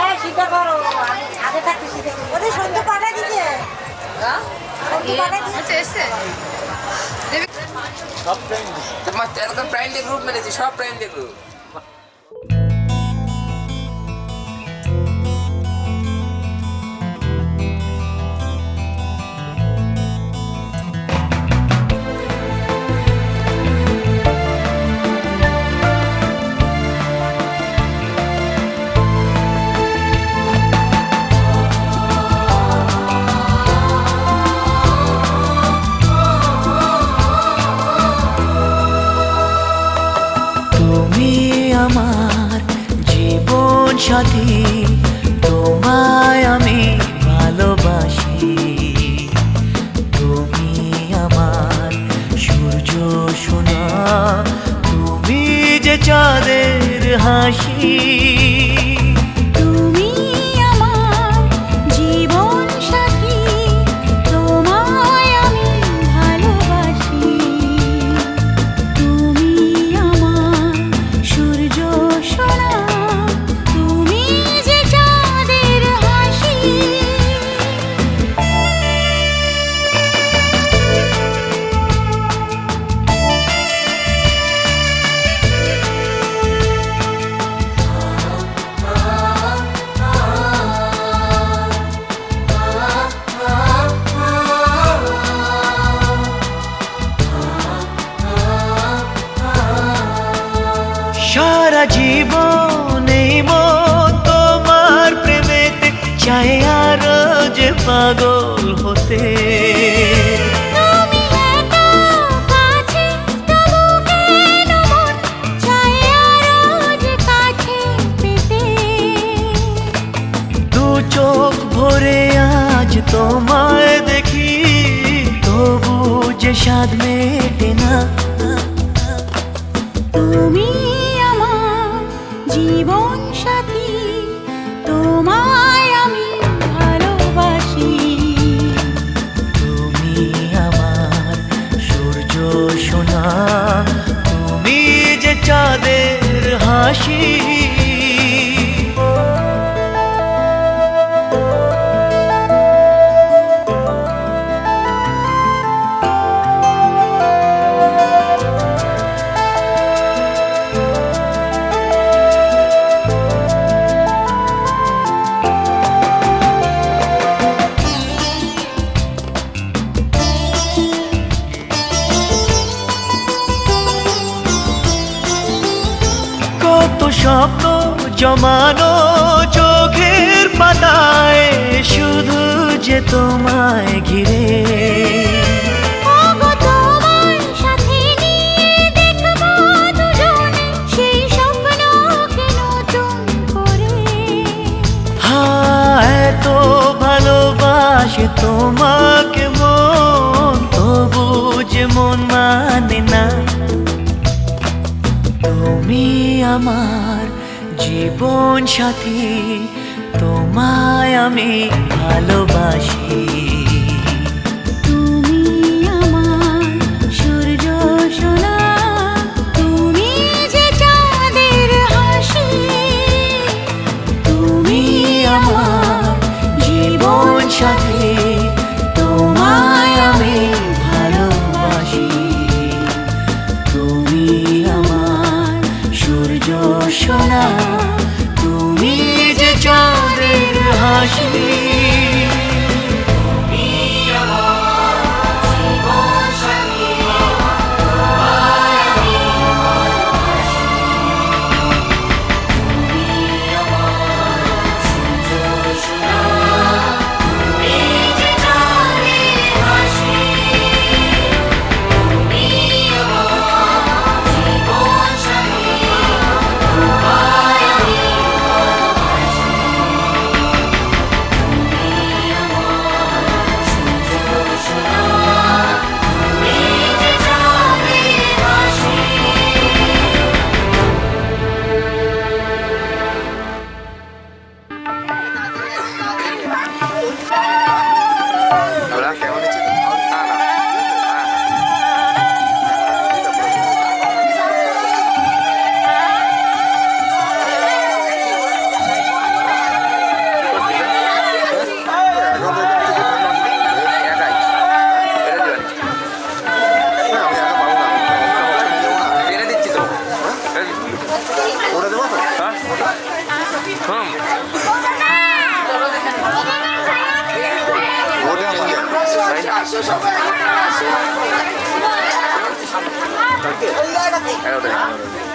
এই শিখা করো, আমি আগে থাকতে শিখে করবো। ওদের সন্ধ্যে পাঠাই দিছে। সন্ধ্যে পাঠাই দিছে। আচ্ছা এসছে তোমার একদম প্রাইম ডে গ্রুপ মেরেছি, সব প্রাইম ডে গ্রুপ। তুমি আমার জীবন সাথী, তোমায় আমি ভালোবাসি। তুমি আমার সূর্য সোনা, তুমি যে চাঁদের হাসি। তুমি আমার জীবন সাথী, তোমায় আমি ভালোবাসি। তুমি আমার সূর্য সোনা, তুমি যে চাঁদের হাসি। সারা জীবন এই মন তোমার প্রেমেতে চাই আরো যে পাগল হতে। তুমি এত কাছে, তবু কেন মন চায় আরো যে কাছে পেতে। দু চোখ ভরে আজ তোমায় দেখি, তবু যে স্বাদ মেটে না। তুমি আমার জীবন সাথী, তোমায় আমি ভালোবাসি। তুমি আমার সূর্য সোনা, তুমি যে চাঁদের হাসি। কত স্বপ্ন জমানো চোখের পাতায়, শুধু যে তোমায় ঘিরে। ওগো তোমার সাথে নিয়ে দেখবো দুজনে সেই স্বপ্নকে নতুন করে। এত ভালোবাসে তোমাকে মন, তবু যে মন মানে না। তুমি আমার জীবন সাথী, তোমায় আমি ভালোবাসি। তুমি আমার সূর্য সোনা, তুমি যে চাঁদের হাসি। তুমি আমার জীবন সাথী, তোমায় আমি ভালোবাসি। তুমি আমার সূর্য সোনা, তুমি যে চাঁদের হাসি।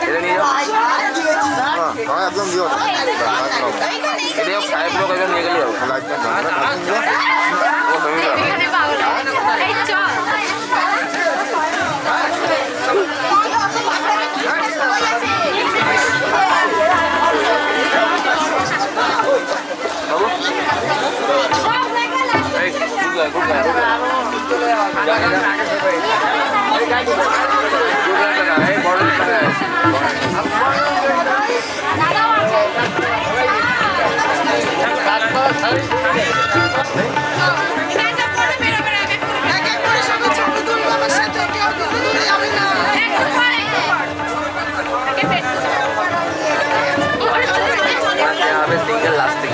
এটা নিয়ে যাও একদম দিও না এটা হোক সাহেব লোক একজন নিয়ে গেলে ও তুমি সিঙ্গেল লাস্টিং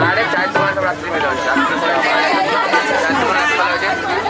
আরে চার তোমার তো রাত্রি মেলে হচ্ছে চার তোমার রাত্রি মেলে হচ্ছে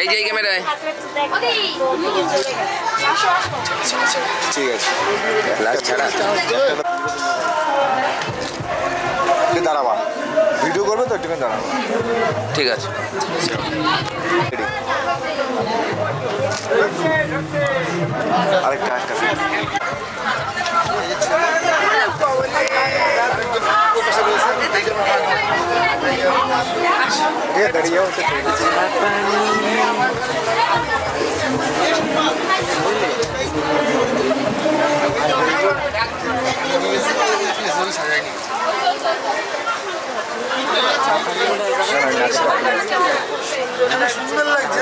এই যে এই ক্যামেরায় ঠিক আছে লাস্ট ছাড়া দাঁড়াবা ভিডিও করবে তো একটু দাঁড়াবা ঠিক আছে আরেকটা দাঁড়িয়ে সুন্দর লাগছে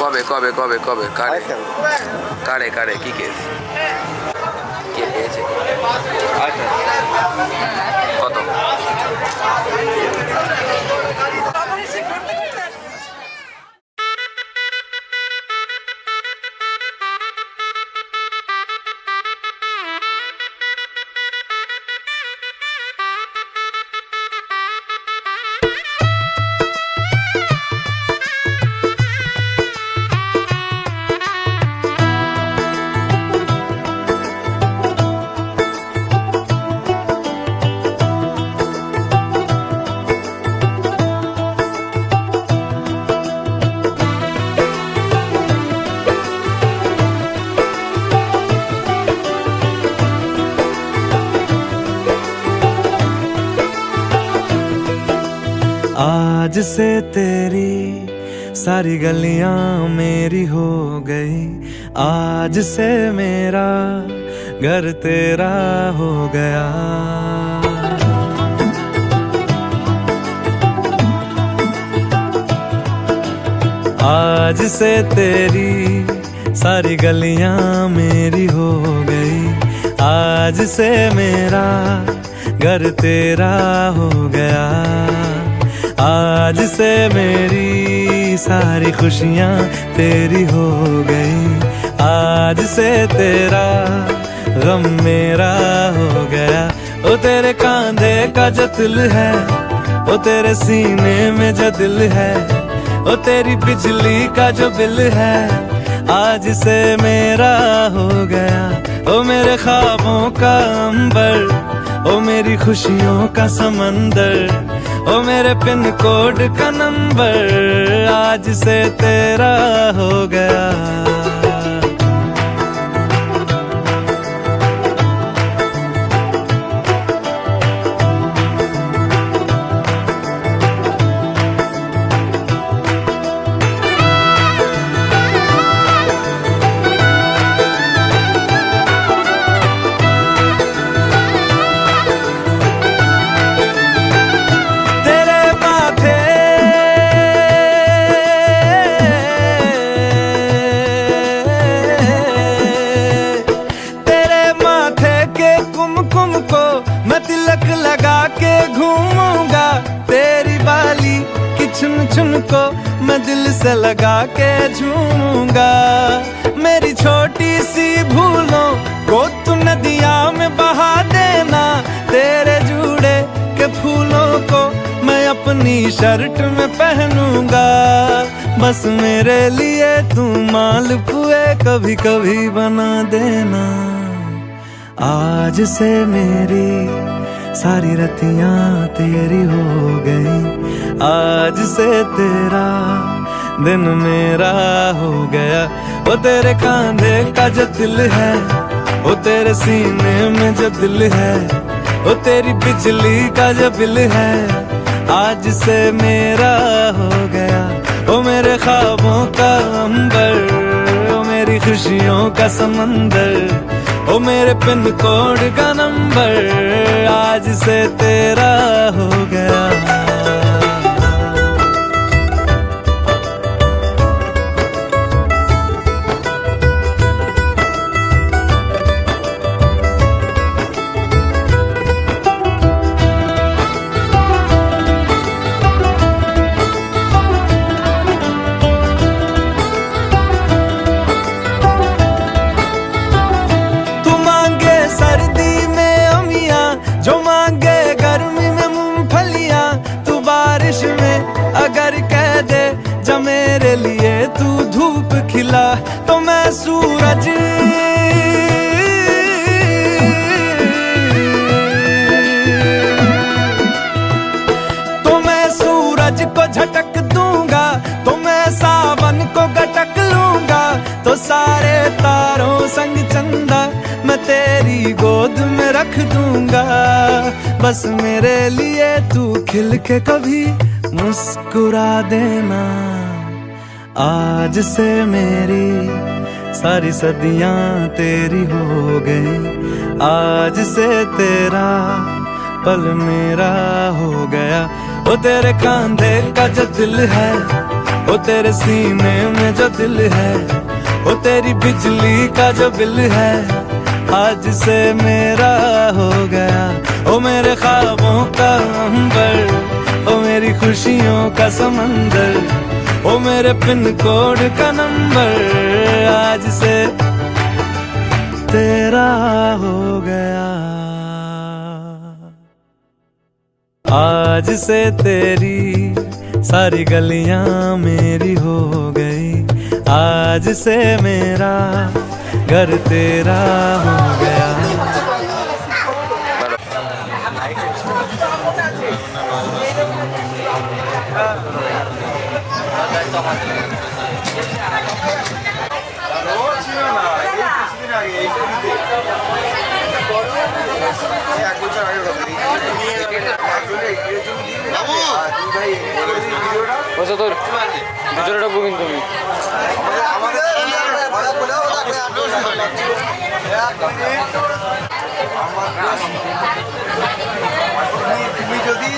কবে কবে কবে কবে কারে কারে কারে কি কেস কে পেয়েছে কত आज से तेरी सारी गलियां मेरी हो गई, आज से मेरा घर तेरा हो गया। आज से तेरी सारी गलियां मेरी हो गई, आज से मेरा घर तेरा हो गया। आज से मेरी सारी खुशियाँ तेरी हो गई, आज से तेरा गम मेरा हो गया। ओ तेरे कांधे का जो दिल है, ओ तेरे सीने में जो दिल है, ओ तेरी बिजली का जो बिल है, आज से मेरा हो गया। ओ मेरे ख्वाबों का अंबर, ओ मेरी खुशियों का समंदर, ओ मेरे पिन कोड का नंबर, आज से तेरा हो गया। लगा के घूमूंगा तेरी बाली कि चुन चुन को मैं दिल से लगा के झूमूंगा। मेरी छोटी सी भूलों को तू नदिया में बहा देना, तेरे जूड़े के फूलों को मैं अपनी शर्ट में पहनूंगा। बस मेरे लिए तू मालपुए कभी कभी बना देना। आज से मेरी सारी रतियां तेरी हो गई, आज से तेरा दिन मेरा हो गया। वो तेरे कांधे का जो दिल है, वो तेरे सीने में जो दिल है, वो तेरी बिजली का जो बिल है, आज से मेरा हो गया। वो मेरे ख्वाबों का अंबर, वो मेरी खुशियों का समंदर, ओ मेरे पिन कोड का नंबर, आज से तेरा हो गया। अगर कह दे जब मेरे लिए तू धूप खिला, तो मैं सूरज को झटक दूंगा, तो मैं सावन को गटक लूंगा। तो सारे तारों संग चंदा मैं तेरी गोद में रख दूंगा। बस मेरे लिए तू खिल के कभी मुस्कुरा देना। आज से मेरी सारी सदियां तेरी हो गई, आज से तेरा पल मेरा हो गया। वो तेरे कांधे का जो दिल है, वो तेरे सीने में जो दिल है, वो तेरी बिजली का जो बिल है, आज से मेरा हो गया। ओ मेरे ख्वाबों का अंबर, ओ मेरी खुशियों का समंदर, ओ मेरे पिन कोड का नंबर, आज से तेरा हो गया। आज से तेरी सारी गलियां मेरी हो गई, आज से मेरा घर तेरा हो गया। বসে তোর ভিতরেটা বুকিং তুমি তুমি যদি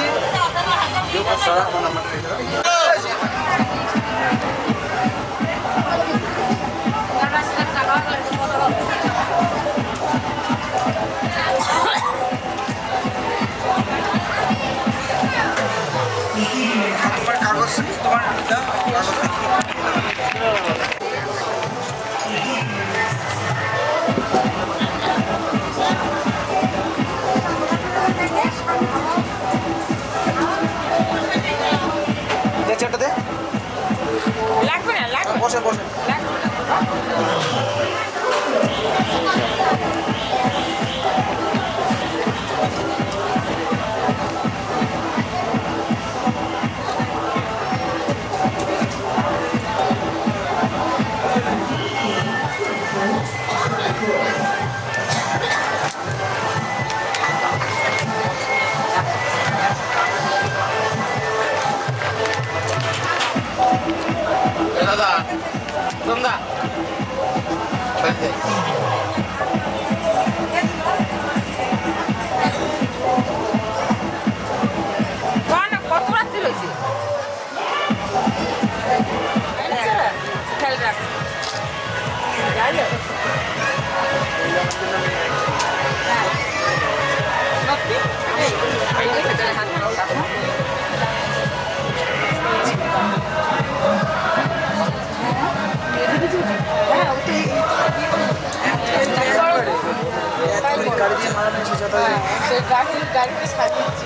বসে বসে ভেতরে হাত রাখো।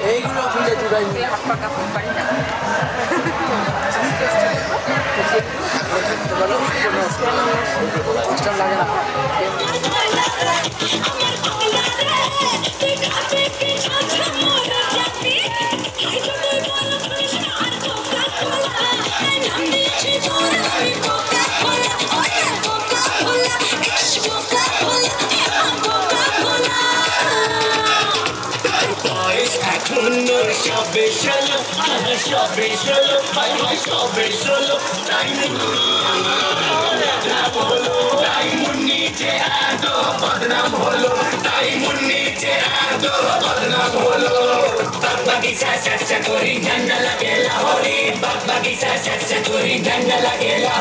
এইগুলো তুলে জুড়াই হাত পা কাপড় পারি না। লাগে না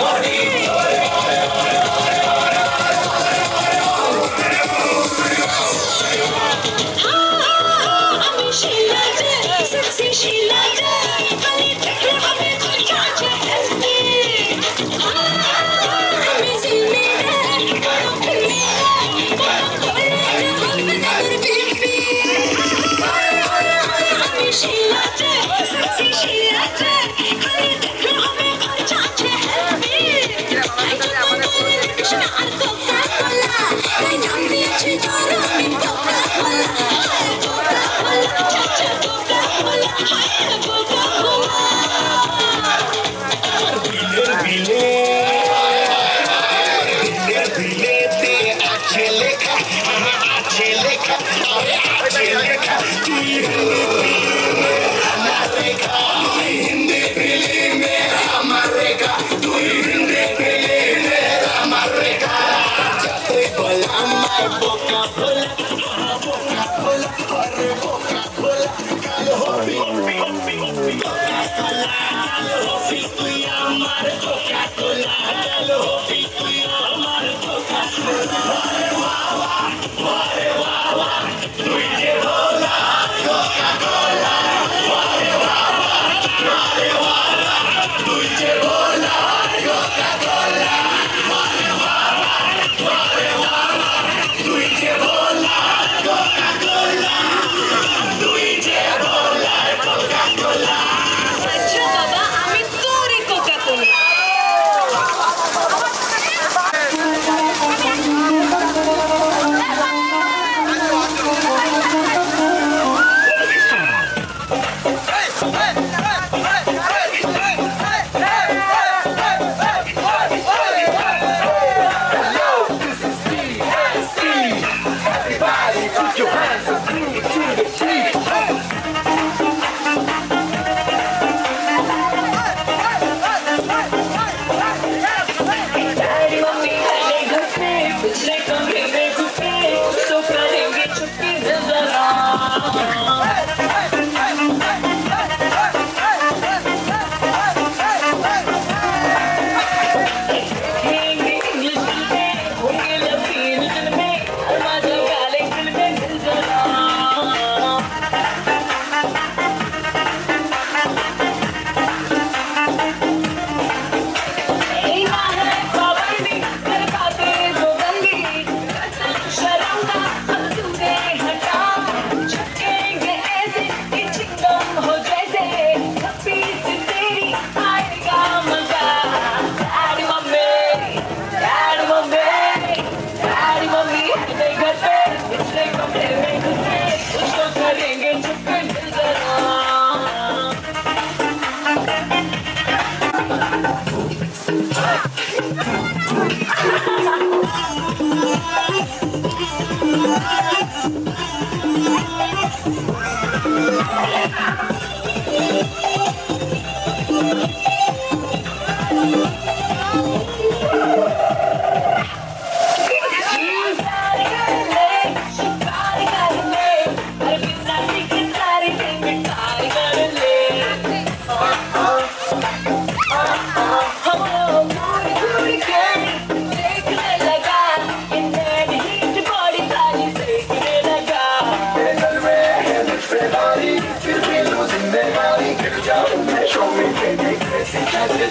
Everybody फिर भी losing their body गिर जाऊं मैं show me baby कैसी चलते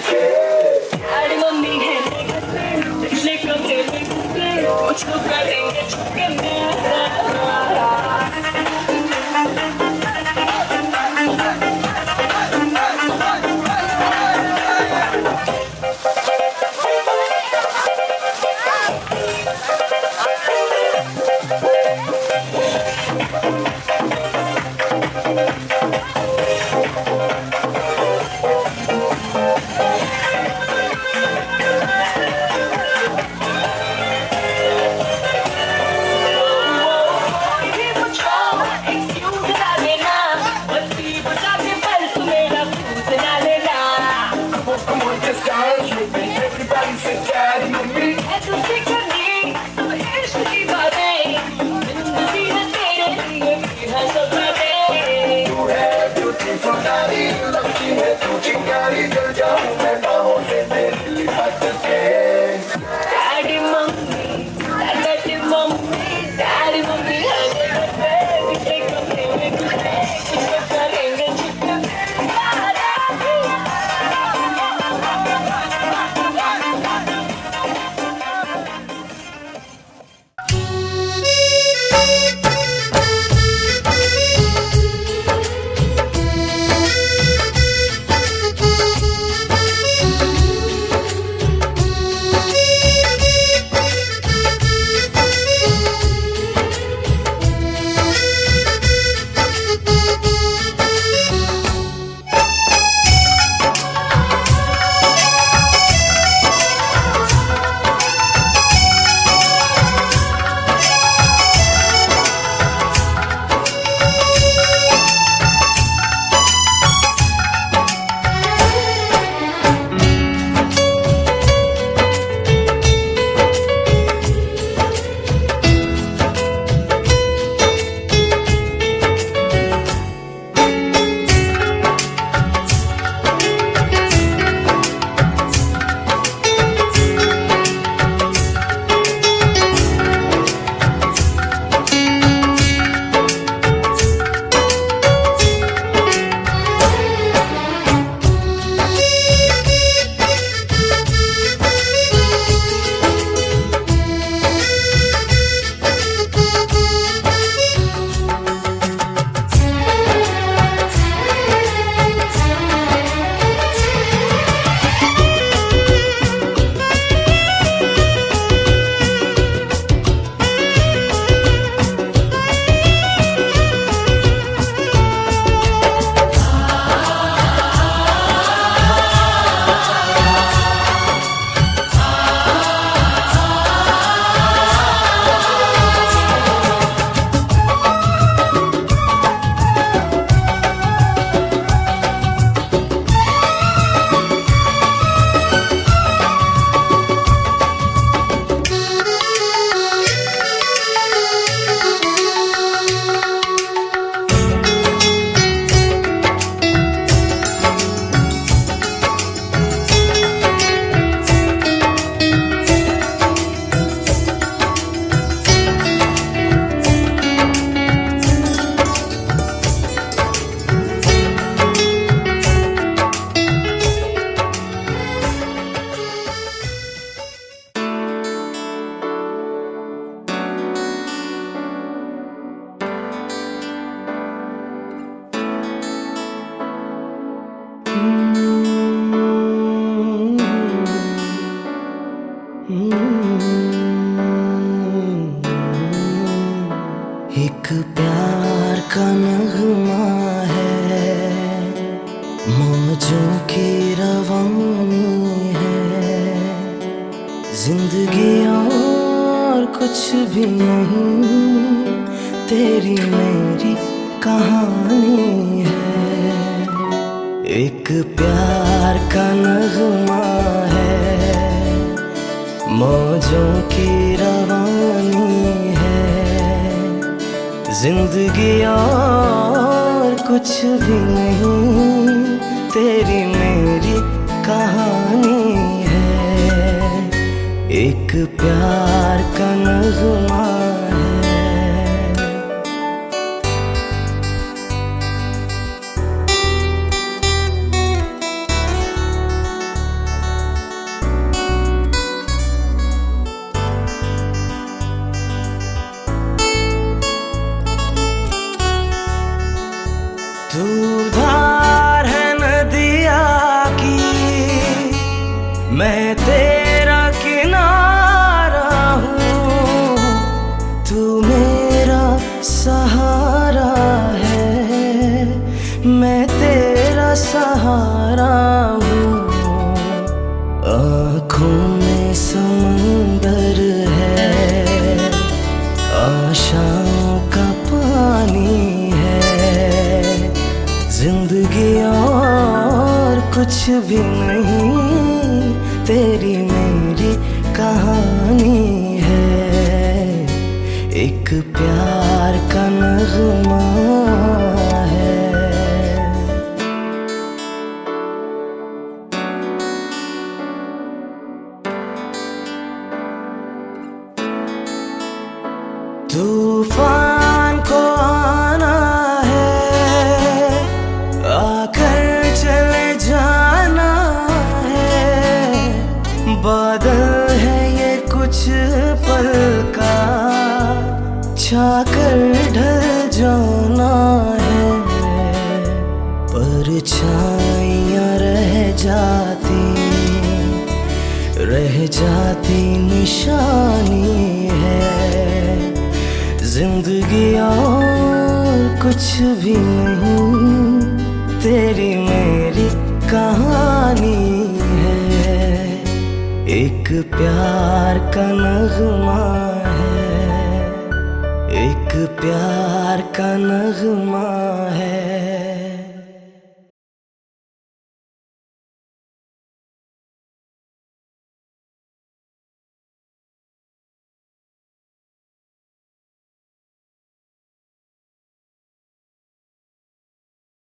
डैडी मम्मी है पिछले कमरे में घुसे मुझको करेंगे छुपके मेरा Come on, just dance with me. Everybody say daddy on me. You have beauty from daddy. Lucky है तू चिंगारी जल जाऊं मैं बाहों से तेरी लिपट के डैडी मम्मी पिछले कमरे में घुसे मुझको करेंगे छुपके एक प्यार का नगमा है, मौजों की रवानी है, जिंदगी और कुछ भी नहीं, तेरी मेरी कहानी है। एक प्यार का नगमा है, मौजों की रवानी है, जिंदगी और कुछ भी नहीं, तेरी मेरी कहानी है। एक प्यार का नगमा है। तू धार है नदिया की, मैं तेरा किनारा हूँ, तू मेरा सहारा है, मैं तेरा सहारा हूँ। आँखों में समंदर है, आशाओं का पानी है, जिंदगी और कुछ भी नहीं, तेरी मेरी कहानी है। एक प्यार का नगमा है। तूफान को आना है, आकर चले जाना है, बादल है ये कुछ पल का, छाकर ढल जाना है, परछाइयाँ रह जाती निशानी है, जिंदगी और कुछ भी नहीं, तेरी मेरी कहानी है। एक प्यार का नगमा है, एक प्यार का नगमा है।